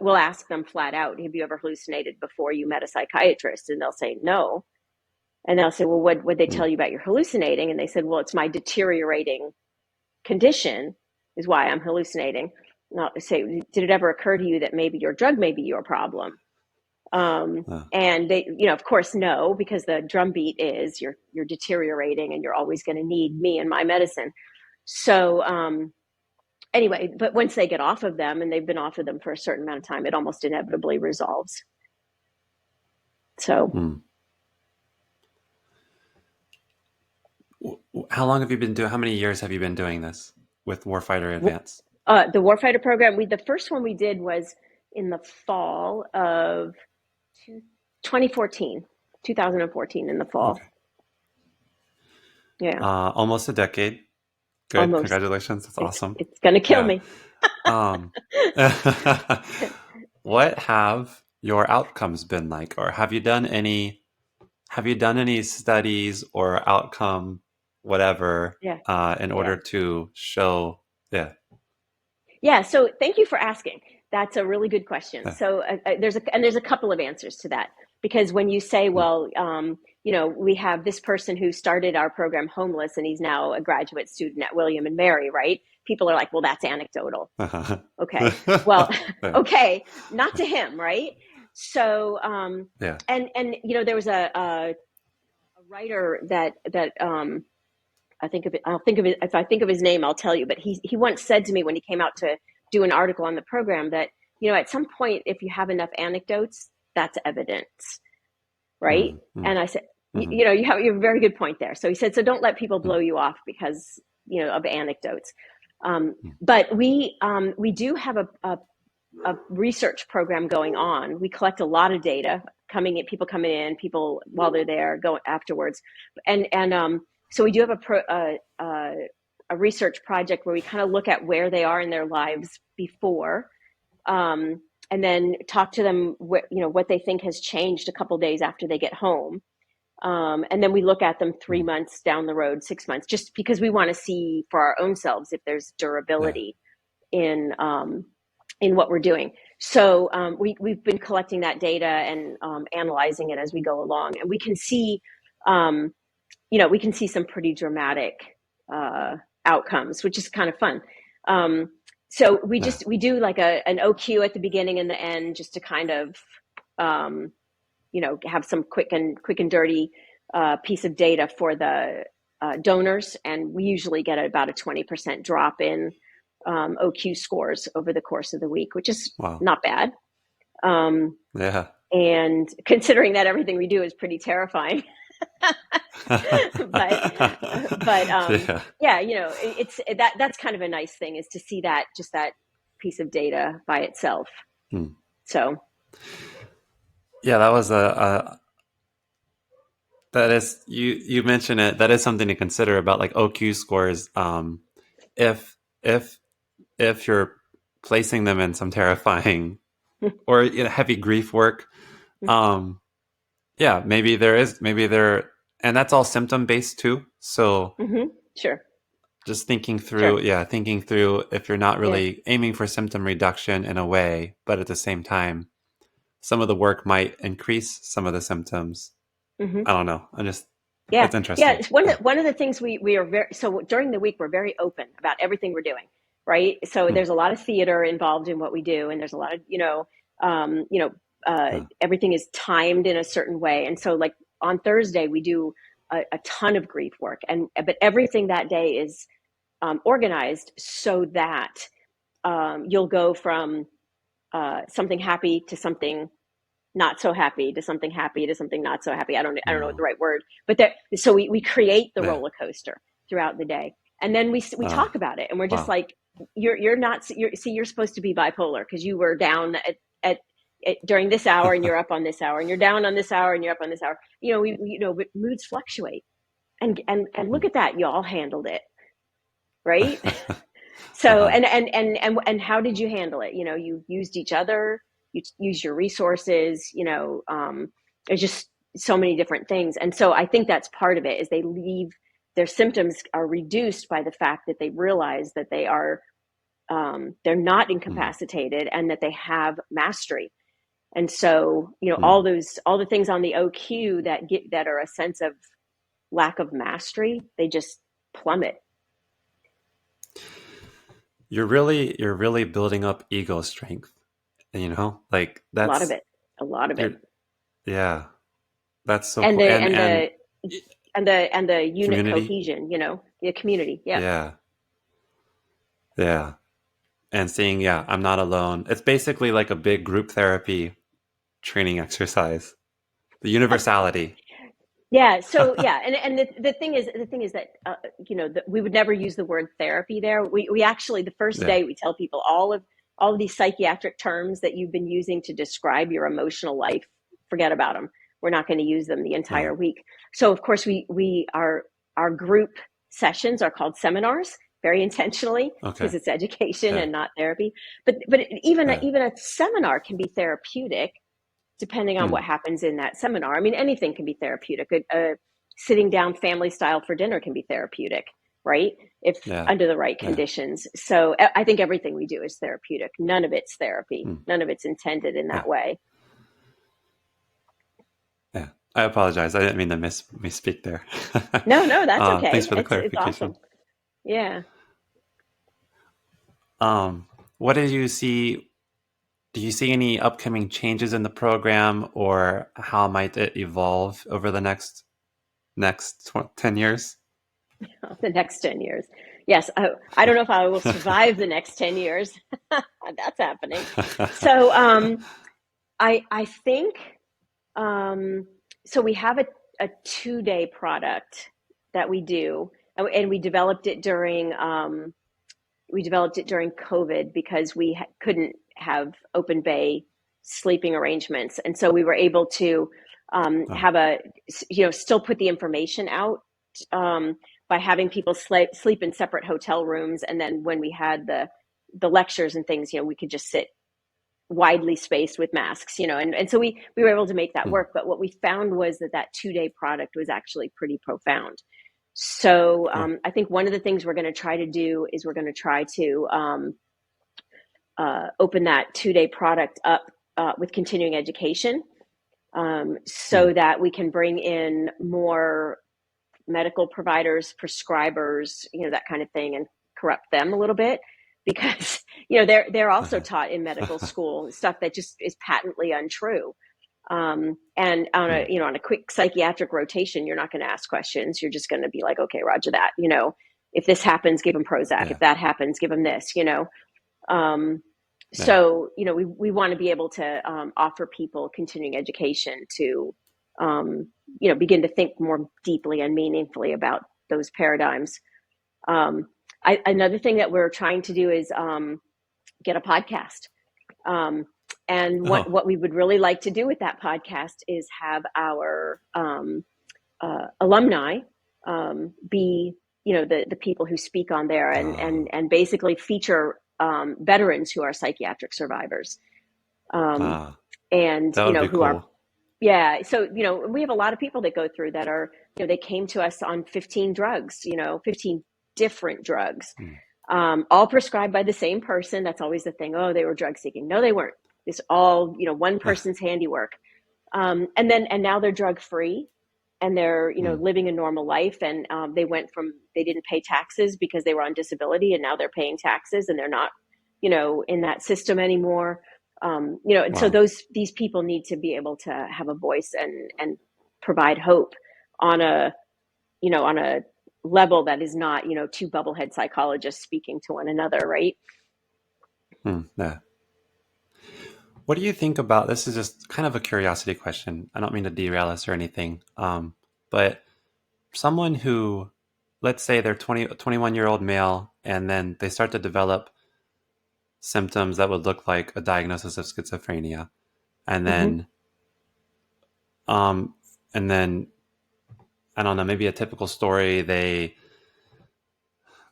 we'll ask them flat out, have you ever hallucinated before you met a psychiatrist? And they'll say no. And they'll say, well, what would they Mm. tell you about your hallucinating? And they said, well, it's my deteriorating condition is why I'm hallucinating. And I'll say, did it ever occur to you that maybe your drug may be your problem? Uh, And they, you know, of course, no, because the drumbeat is you're deteriorating and you're always going to need me and my medicine. So, anyway, but once they get off of them and they've been off of them for a certain amount of time, it almost inevitably resolves. So, mm. How long have you been doing? How many years have you been doing this with Warfighter Advance? the Warfighter program, the first one we did was in the fall of 2014, 2014 in the fall. Okay. Yeah, Almost a decade. Good. almost. Congratulations. That's awesome. It's going to kill Yeah. me. Um, what have your outcomes been like, or have you done any studies or outcome, whatever, Yeah, in yeah. order to show? Yeah. Yeah, so thank you for asking. That's a really good question. Yeah. So there's a couple of answers to that, because when you say, Mm. well, you know, we have this person who started our program homeless and he's now a graduate student at William and Mary, right? People are like, well, that's anecdotal. Okay, well, Yeah. okay, not to him, right? So, Yeah. and you know, there was a writer that I'll think of it if I think of his name, I'll tell you. But he once said to me when he came out to do an article on the program that, you know, at some point, if you have enough anecdotes, that's evidence, right? Mm, mm, And I said, mm, you know, you have a very good point there. So he said, so don't let people mm, blow you off because, you know, of anecdotes. mm. But we do have a research program going on. We collect a lot of data people coming in, people while they're there, going afterwards, and so we do have a research project where we kind of look at where they are in their lives before, and then talk to them, you know, what they think has changed a couple days after they get home, and then we look at them 3 months down the road, 6 months, just because we want to see for our own selves if there's Yeah. durability in what we're doing. So we've been collecting that data and analyzing it as we go along, and we can see, you know, we can see some pretty dramatic outcomes, which is kind of fun. So Yeah. we do like an OQ at the beginning and the end, just to kind of, you know, have some quick and dirty piece of data for the donors, and we usually get about a 20% drop in OQ scores over the course of the week, which is Wow. not bad. Yeah. And considering that everything we do is pretty terrifying, but Yeah. yeah, you know, that's kind of a nice thing, is to see that, just that piece of data by itself. Mm. So Yeah, that was that is, you mentioned it. That is something to consider about like OQ scores. If if if you're placing them in some terrifying or, you know, heavy grief work, um, yeah, maybe there, and that's all symptom based too. So mm-hmm. Sure, just sure, thinking through if you're not yeah, really aiming for symptom reduction in a way, but at the same time, some of the work might increase some of the symptoms. mm-hmm. I don't know. Yeah, It's yeah. interesting. It's Yeah. one of the things we are very, so during the week we're very open about everything we're doing, right? So Hmm. there's a lot of theater involved in what we do, and there's a lot of, you know, everything is timed in a certain way, and so like on Thursday we do a ton of grief work, and but everything that day is organized so that you'll go from something happy to something not so happy to something happy to something not so happy. I don't know what the Oh, right word, but that, so we create the yeah. roller coaster throughout the day. And then we Uh, talk about it, and we're just wow. like, you're not, you're supposed to be bipolar because you were down at during this hour and you're up on this hour, and you're down on this hour and you're up on this hour. You know, you know, but moods fluctuate, and look at that. You all handled it, right? So, Uh-huh. and how did you handle it? You know, you used each other, you use your resources, you know, it's just, so many different things. And so I think that's part of it, is they leave, their symptoms are reduced by the fact that they realize that they are, they're not incapacitated and that they have mastery. And so, all the things on the OQ that are a sense of lack of mastery, they just plummet. You're really building up ego strength, like that's A lot of it. Yeah, that's so And cool. the unit Community. cohesion, the community. Yeah. Yeah. And seeing, I'm not alone. It's basically like a big group therapy training exercise. The universality. Yeah. So and the thing is that we would never use the word therapy there. We actually, the first day, we tell people all of these psychiatric terms that you've been using to describe your emotional life, forget about them. We're not going to use them the entire week. So of course our group sessions are called seminars, very intentionally, because it's education and not therapy. But even a seminar can be therapeutic, depending on what happens in that seminar. I mean, anything can be therapeutic. Sitting down family style for dinner can be therapeutic, right? If under the right conditions. So I think everything we do is therapeutic. None of it's therapy. None of it's intended in that way. Yeah, I apologize. I didn't mean to misspeak there. No, that's okay. Thanks for the clarification. It's awesome. Yeah. What did you see? Do you see any upcoming changes in the program, or how might it evolve over the next 10 years? The next 10 years. Yes. I don't know if I will survive the next 10 years. That's happening. So I think, so we have a 2-day product that we do, and we developed it during COVID, because we couldn't have open bay sleeping arrangements. And so we were able to have still put the information out by having people sleep in separate hotel rooms. And then when we had the lectures and things, we could just sit widely spaced with masks, and so we were able to make that work. But what we found was that 2-day product was actually pretty profound. So I think one of the things we're going to try to do is we're going to try to open that 2-day product up with continuing education, so that we can bring in more medical providers, prescribers, that kind of thing, and corrupt them a little bit, because they're also taught in medical school stuff that just is patently untrue. And on a quick psychiatric rotation, you're not going to ask questions. You're just going to be like, okay, Roger that. If this happens, give them Prozac. If that happens, give them this. So we want to be able to offer people continuing education to begin to think more deeply and meaningfully about those paradigms. Another thing that we're trying to do is get a podcast. And what we would really like to do with that podcast is have our alumni be, the people who speak on there, and basically feature veterans who are psychiatric survivors. And who cool. are, so we have a lot of people that go through that are, they came to us on 15 drugs, 15 different drugs, all prescribed by the same person. That's always the thing. Oh, they were drug seeking. No, they weren't. It's all, one person's handiwork. And now they're drug free, and they're, living a normal life. And they didn't pay taxes because they were on disability, and now they're paying taxes, and they're not, in that system anymore. And so these people need to be able to have a voice and provide hope on a level that is not, two bubblehead psychologists speaking to one another. Right. Yeah. What do you think about, this is just kind of a curiosity question. I don't mean to derail us or anything. But someone who, let's say they're 21-year-old male, and then they start to develop symptoms that would look like a diagnosis of schizophrenia. And then, and then, I don't know, maybe a typical story, they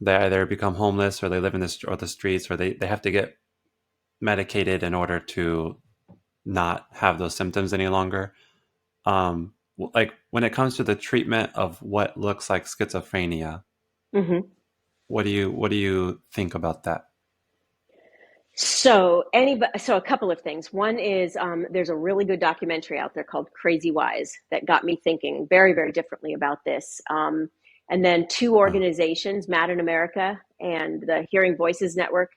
either become homeless, or they live in the streets, or they have to get medicated in order to not have those symptoms any longer. like when it comes to the treatment of what looks like schizophrenia, Mm-hmm. what do you think about that? So so a couple of things. One is there's a really good documentary out there called Crazy Wise that got me thinking very, very differently about this. And then two Uh, organizations, Mad in America and the Hearing Voices Network,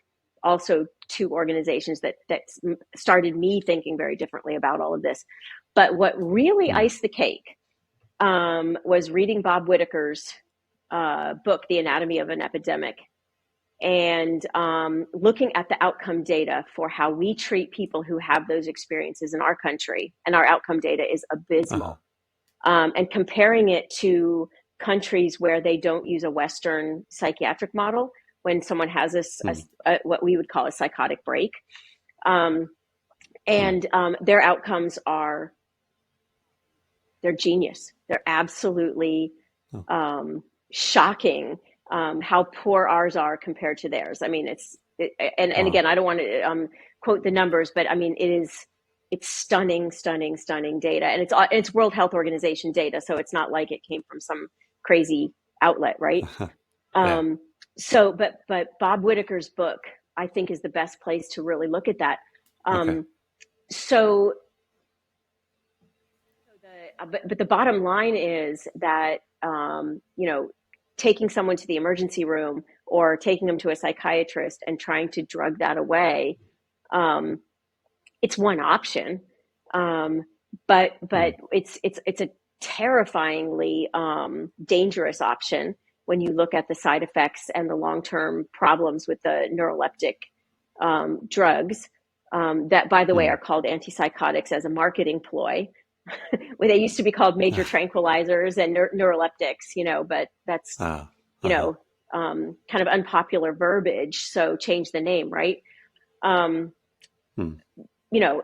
also two organizations that started me thinking very differently about all of this. But what really mm, iced the cake was reading Bob Whitaker's book, The Anatomy of an Epidemic, and looking at the outcome data for how we treat people who have those experiences in our country. And our outcome data is uh-huh, abysmal. And comparing it to countries where they don't use a Western psychiatric model when someone has mm, what we would call a psychotic break. mm, And their outcomes are, they're genius. They're absolutely oh, shocking how poor ours are compared to theirs. I mean, and wow. again, I don't want to quote the numbers, but I mean, it's stunning, stunning, stunning data, and it's World Health Organization data, so it's not like it came from some crazy outlet, right? Yeah. Um, but Bob Whitaker's book, I think, is the best place to really look at that. Okay. Um, so but the bottom line is that taking someone to the emergency room or taking them to a psychiatrist and trying to drug that away, um, it's one option, but Mm, it's a terrifyingly dangerous option when you look at the side effects and the long term problems with the neuroleptic drugs that, by the way, are mm, called antipsychotics as a marketing ploy. Well, they used to be called major tranquilizers and neuroleptics, but that's, uh, you uh-huh, know, kind of unpopular verbiage. So change the name, right? Um, mm,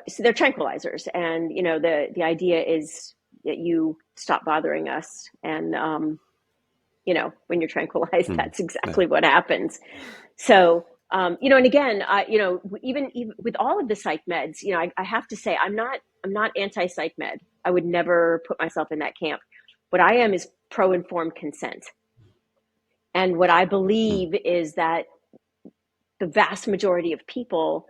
so they're tranquilizers. And, the idea is that you stop bothering us. And, when you're tranquilized, mm, that's yeah. exactly what happens. So, and again, even with all of the psych meds, I have to say, I'm not anti-psych med. I would never put myself in that camp. What I am is pro-informed consent. And what I Mm, believe is that the vast majority of people,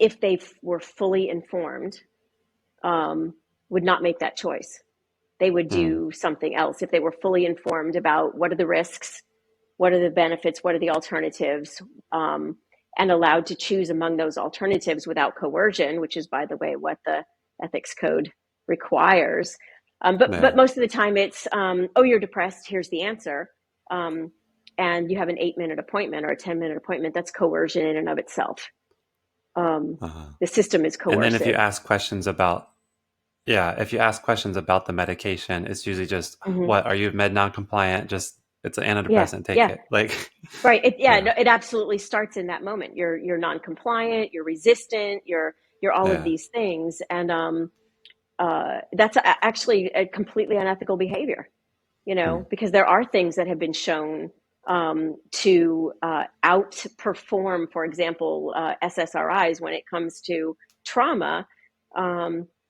if they were fully informed, um, would not make that choice. They would mm, do something else if they were fully informed about what are the risks, what are the benefits, what are the alternatives, and allowed to choose among those alternatives without coercion, which is, by the way, what the ethics code requires. But yeah. most of the time it's, oh, you're depressed, here's the answer. Um, and you have an 8-minute appointment or a 10-minute appointment. That's coercion in and of itself. Uh-huh. The system is And then if you coercive. ask questions about, yeah, if you ask questions about the medication, it's usually just, Mm-hmm. what, are you med non-compliant? Just, it's an Yeah, antidepressant, take yeah. it. Like, Right. Yeah, yeah, no, it absolutely starts in that moment. You're non-compliant, you're resistant, you're all of yeah. these things. And that's actually a completely unethical behavior, Mm, because there are things that have been shown to outperform, for example, SSRIs when it comes to trauma,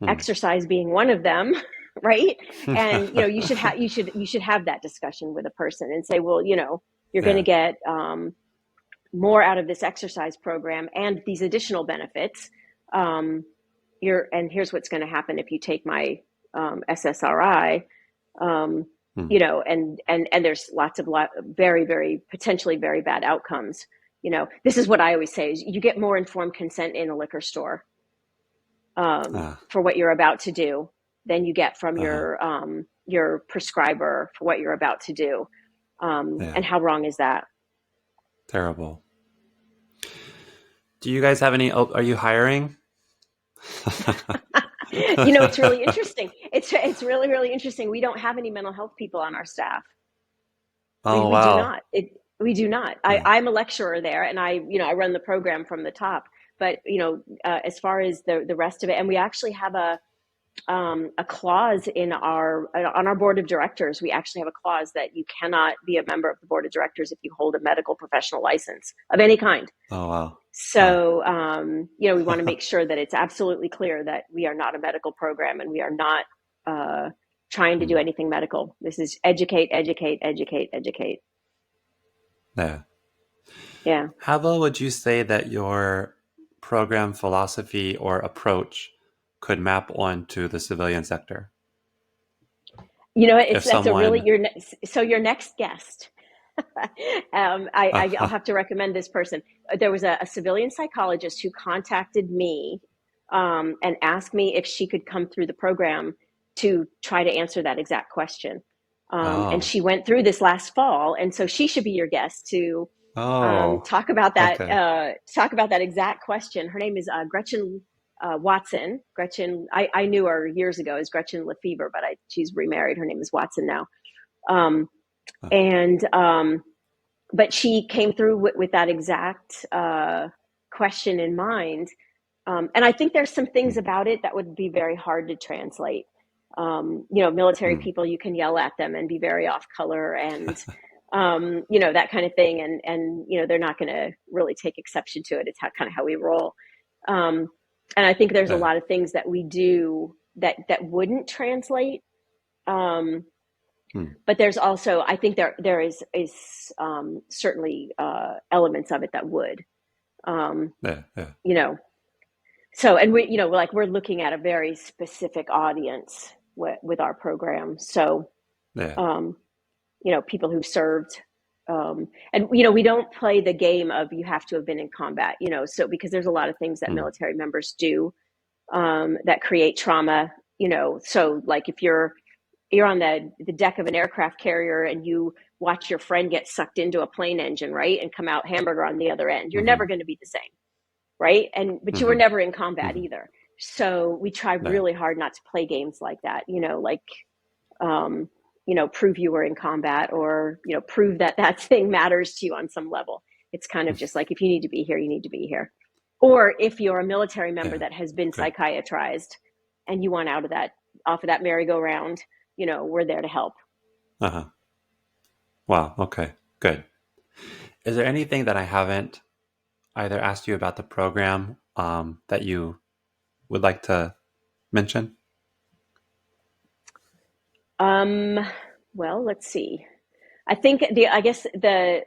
mm. exercise being one of them, right? And you should have that discussion with a person and say, well, you're going to Yeah, get more out of this exercise program and these additional benefits. Um, and here's what's going to happen if you take my SSRI. Um, mm, and there's very, very potentially very bad outcomes. This is what I always say: is you get more informed consent in a liquor store ah, for what you're about to do than you get from uh-huh. your prescriber for what you're about to do. Yeah, And how wrong is that? terrible. Do you guys have any, are you hiring? It's really interesting. It's really, really interesting. We don't have any mental health people on our staff. We Oh, we do wow. not. We do not. Uh, I'm a lecturer there, and I run the program from the top. But as far as the rest of it, and we actually have a clause in our on our board of directors. We actually have a clause that you cannot be a member of the board of directors if you hold a medical professional license of any kind. oh, wow. Wow. So, we want to make sure that it's absolutely clear that we are not a medical program and we are not trying to do anything medical. This is educate, educate, educate, educate. Yeah. Yeah. How well would you say that your program philosophy or approach could map onto the civilian sector? You know, If that's a really, someone, your next guest. I'll have to recommend this person. There was a civilian psychologist who contacted me and asked me if she could come through the program to try to answer that exact question. And oh, she went through this last fall, and so she should be your guest to oh, okay. talk about that exact question. Her name is Gretchen Watson. Gretchen, I knew her years ago as Gretchen Lefevre, but she's remarried. Her name is Watson now. Um, Uh, and But she came through with that exact question in mind. And I think there's some things mm, about it that would be very hard to translate. You know, military mm, people, you can yell at them and be very off color and, you know, that kind of thing. And you know, they're not going to really take exception to it. It's kind of how we roll. Um, and I think there's a yeah, lot of things that we do that wouldn't translate. Um, mm, but there's also, I think there is certainly elements of it that would, um, yeah, yeah, you know. So, and we, you know, like we're looking at a very specific audience with our program. So, yeah. um, you know, people who served, and you know, we don't play the game of you have to have been in combat. You know, so because there's a lot of things that Mm, military members do that create trauma. You know, so like if you're on the deck of an aircraft carrier and you watch your friend get sucked into a plane engine, right, and come out hamburger on the other end, you're mm-hmm, never going to be the same, right? But you were mm-hmm, never in combat mm-hmm, either. So we try yeah, really hard not to play games like that, you know, like um, you know, prove you were in combat or, you know, prove that that thing matters to you on some level. It's kind of just like if you need to be here, you need to be here. Or if you're a military member yeah. that has been Good. psychiatrized and you want out of that, off of that merry-go-round, you know, we're there to help. Uh-huh. Wow. Okay. Good. Is there anything that I haven't either asked you about the program that you would like to mention? Um, well, let's see. I guess the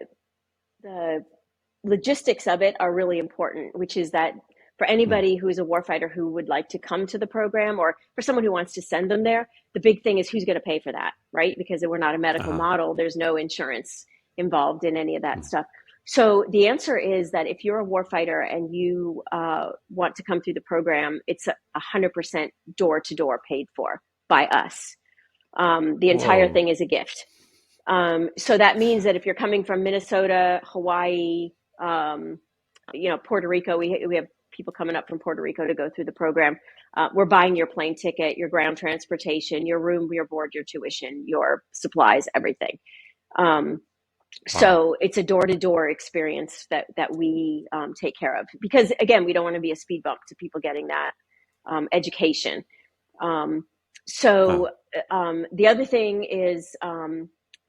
logistics of it are really important, which is that for Mm, anybody who is a warfighter who would like to come to the program or for someone who wants to send them there, the big thing is who's going to pay for that, right? Because we're not a medical uh-huh. model, there's no insurance involved in any of that Mm, stuff. So the answer is that if you're a warfighter and you want to come through the program, it's 100% door to door paid for by us. The entire whoa. thing is a gift. So that means that if you're coming from Minnesota, Hawaii, um, you know, Puerto Rico, we have people coming up from Puerto Rico to go through the program. We're buying your plane ticket, your ground transportation, your room, your board, your tuition, your supplies, everything. Um, Wow. so it's a door to door experience that we take care of because again, we don't want to be a speed bump to people getting that education. Um, Huh. so the other thing is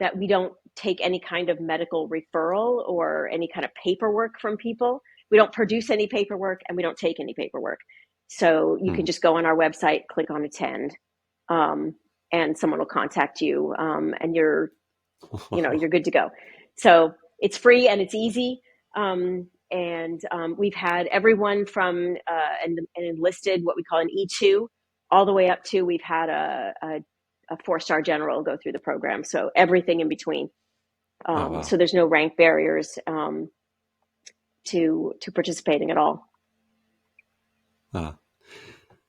that we don't take any kind of medical referral or any kind of paperwork from people. We don't produce any paperwork and we don't take any paperwork. So you can Mm. just go on our website, click on attend, um, and someone will contact you, and you know, you're good to go. So it's free and it's easy. And we've had everyone from an enlisted, what we call an E2, all the way up to we've had a four-star general go through the program. So everything in between. Oh, So wow. there's no rank barriers to participating at all. Huh.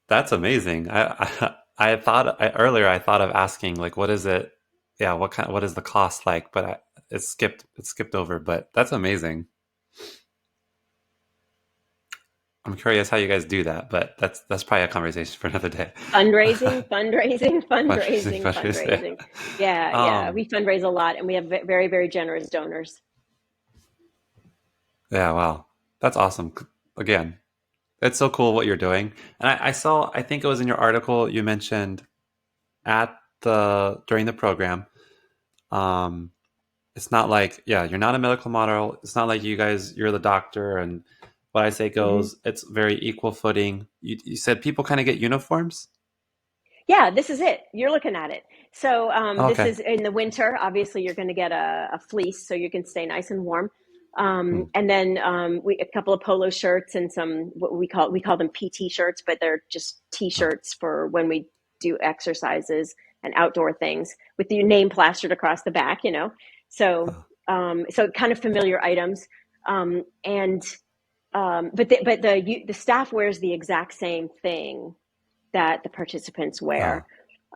That's amazing. I thought earlier I thought of asking like what is it? Yeah, what is the cost like? But it skipped over. But that's amazing. I'm curious how you guys do that, but that's probably a conversation for another day. Fundraising, fundraising, Fundraising, fundraising, fundraising. fundraising. Yeah. We fundraise a lot, and we have very, very generous donors. Yeah, wow. That's awesome. Again, it's so cool what you're doing. And I saw, I think it was in your article you mentioned at during the program, um, it's not like, yeah, you're not a medical model. It's not like you're the doctor and what I say Mm-hmm. goes. It's very equal footing. You said people kind of get uniforms? Yeah, this is it. You're looking at it. So this Okay. is in the winter. Obviously, you're going to get a fleece so you can stay nice and warm. Hmm. And then a couple of polo shirts and some what we call them PT shirts, but they're just Oh, t-shirts for when we do exercises and outdoor things with your name plastered across the back. So oh, so kind of familiar items. And but the staff wears the exact same thing that the participants wear.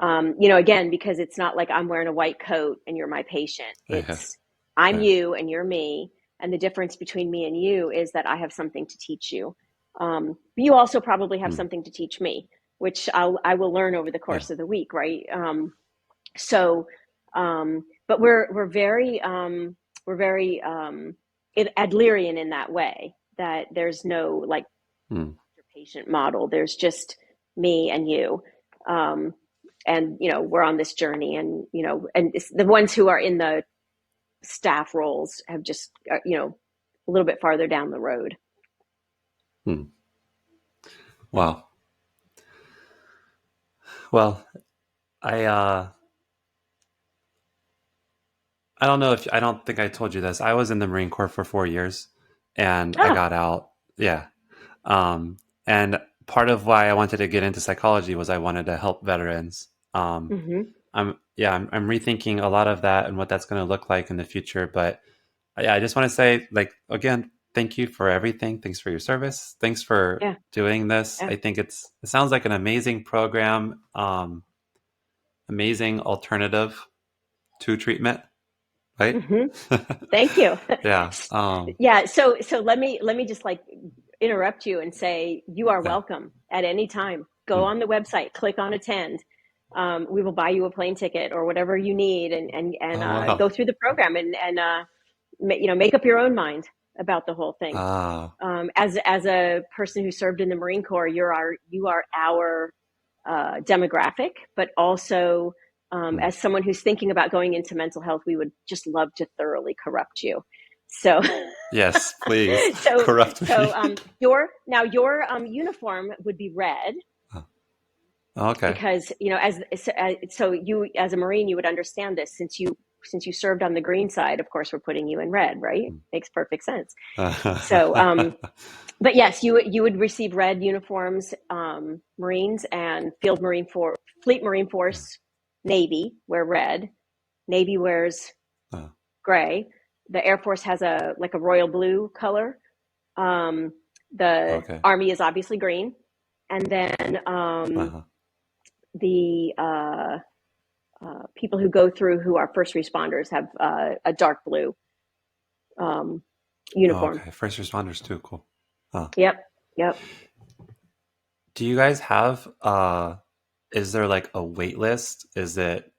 oh, Again, because it's not like I'm wearing a white coat and you're my patient. yeah, It's I'm right. you and you're me. And the difference between me and you is that I have something to teach you. But you also probably have Hmm. something to teach me, which I will learn over the Yeah. course of the week, right? So, but we're very Adlerian in that way that there's no like Hmm. patient model. There's just me and you. Um, and we're on this journey, and and the ones who are in the staff roles have just a little bit farther down the road. Hmm. Wow. Well, I I don't know if I don't think I told you this. I was in the Marine Corps for 4 years, and I Ah. got out. Yeah. Um, and part of why I wanted to get into psychology was I wanted to help veterans. Mm-hmm. I'm rethinking a lot of that and what that's going to look like in the future. But yeah, I just want to say, like, again, thank you for everything. Thanks for your service. Thanks for Yeah. doing this. Yeah. I think it sounds like an amazing program, amazing alternative to treatment, right? Mm-hmm. Thank you. Yeah. Yeah. So let me just like interrupt you and say you are Yeah. welcome at any time. Go Hmm. on the website, click on attend. We will buy you a plane ticket or whatever you need, and Oh go wow. through the program and make up your own mind about the whole thing. Ah. As a person who served in the Marine Corps, you are our demographic, but also Hmm. as someone who's thinking about going into mental health, we would just love to thoroughly corrupt you. So, Yes, please so, corrupt so me. your uniform would be red Oh, okay. because so you as a Marine you would understand this since you served on the green side. Of course, we're putting you in red, right? Makes perfect sense. So, but yes, you would receive red uniforms, Marines and Fleet Marine Force, Navy wear red, Navy wears Oh, gray. The Air Force has a like a royal blue color. Um, the okay. Army is obviously green, and then Uh-huh. the people who go through who are first responders have a dark blue um, Oh, uniform. okay. First responders too. Cool. Oh. Yep, yep. Do you guys have is there like a wait list? Is it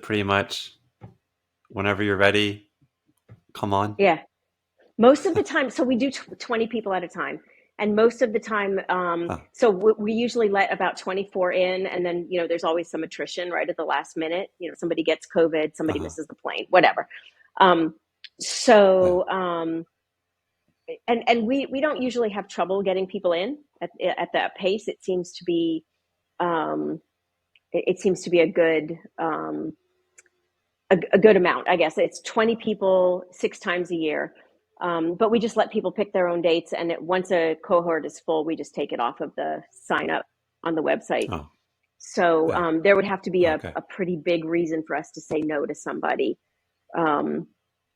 pretty much whenever you're ready, come on? Yeah. Most of the time, so we do 20 people at a time. And most of the time, Oh, so we usually let about 24 in, and then, there's always some attrition right at the last minute. Somebody gets COVID, somebody uh-huh. misses the plane, whatever. Um, Yeah. so, and we don't usually have trouble getting people in at that pace. Um, it seems to be a good amount, I guess. It's 20 people 6 times a year. But we just let people pick their own dates. And once a cohort is full, we just take it off of the sign up on the website. Oh, So yeah. there would have to be a, Okay. a pretty big reason for us to say no to somebody. Um,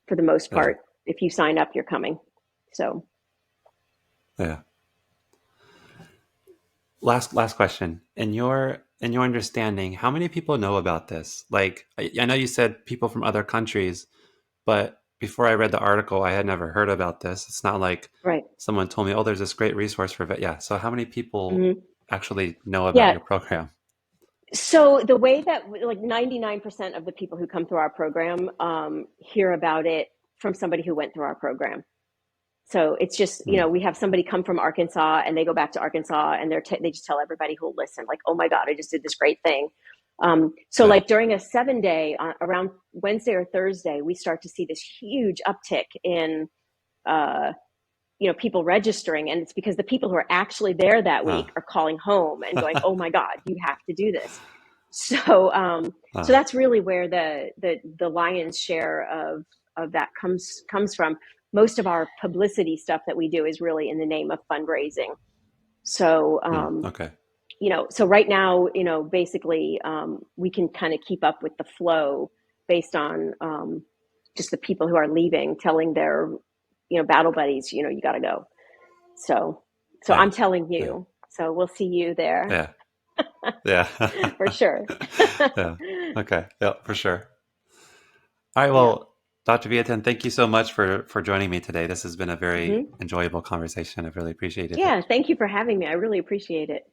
for the most Yeah. part, if you sign up, you're coming. So, Yeah. Last question. In your understanding, how many people know about this? Like I know you said people from other countries, but before I read the article, I had never heard about this. It's not like right. someone told me, "Oh, there's this great resource for vet." Yeah. So how many people Mm-hmm. actually know about Yeah. your program? So the way that like 99% of the people who come through our program hear about it from somebody who went through our program. So it's just, Hmm. we have somebody come from Arkansas and they go back to Arkansas and they just tell everybody who'll listen, like, oh my God, I just did this great thing. So Yeah. like during a 7 day around Wednesday or Thursday, we start to see this huge uptick in, uh, people registering. And it's because the people who are actually there that week Ah. are calling home and going, oh my God, you have to do this. So that's really where the lion's share of that comes from. Most of our publicity stuff that we do is really in the name of fundraising. So Okay. so right now, basically, we can kind of keep up with the flow based on just the people who are leaving, telling their, battle buddies, you got to go. So Yeah. I'm telling Yeah. you. So we'll see you there Yeah. Yeah. for sure. Yeah. Okay. Yeah, for sure. All right. Yeah. Well, Dr. Vieten, thank you so much for joining me today. This has been a very Hmm. enjoyable conversation. I've really appreciated it. Yeah. Thank you for having me. I really appreciate it.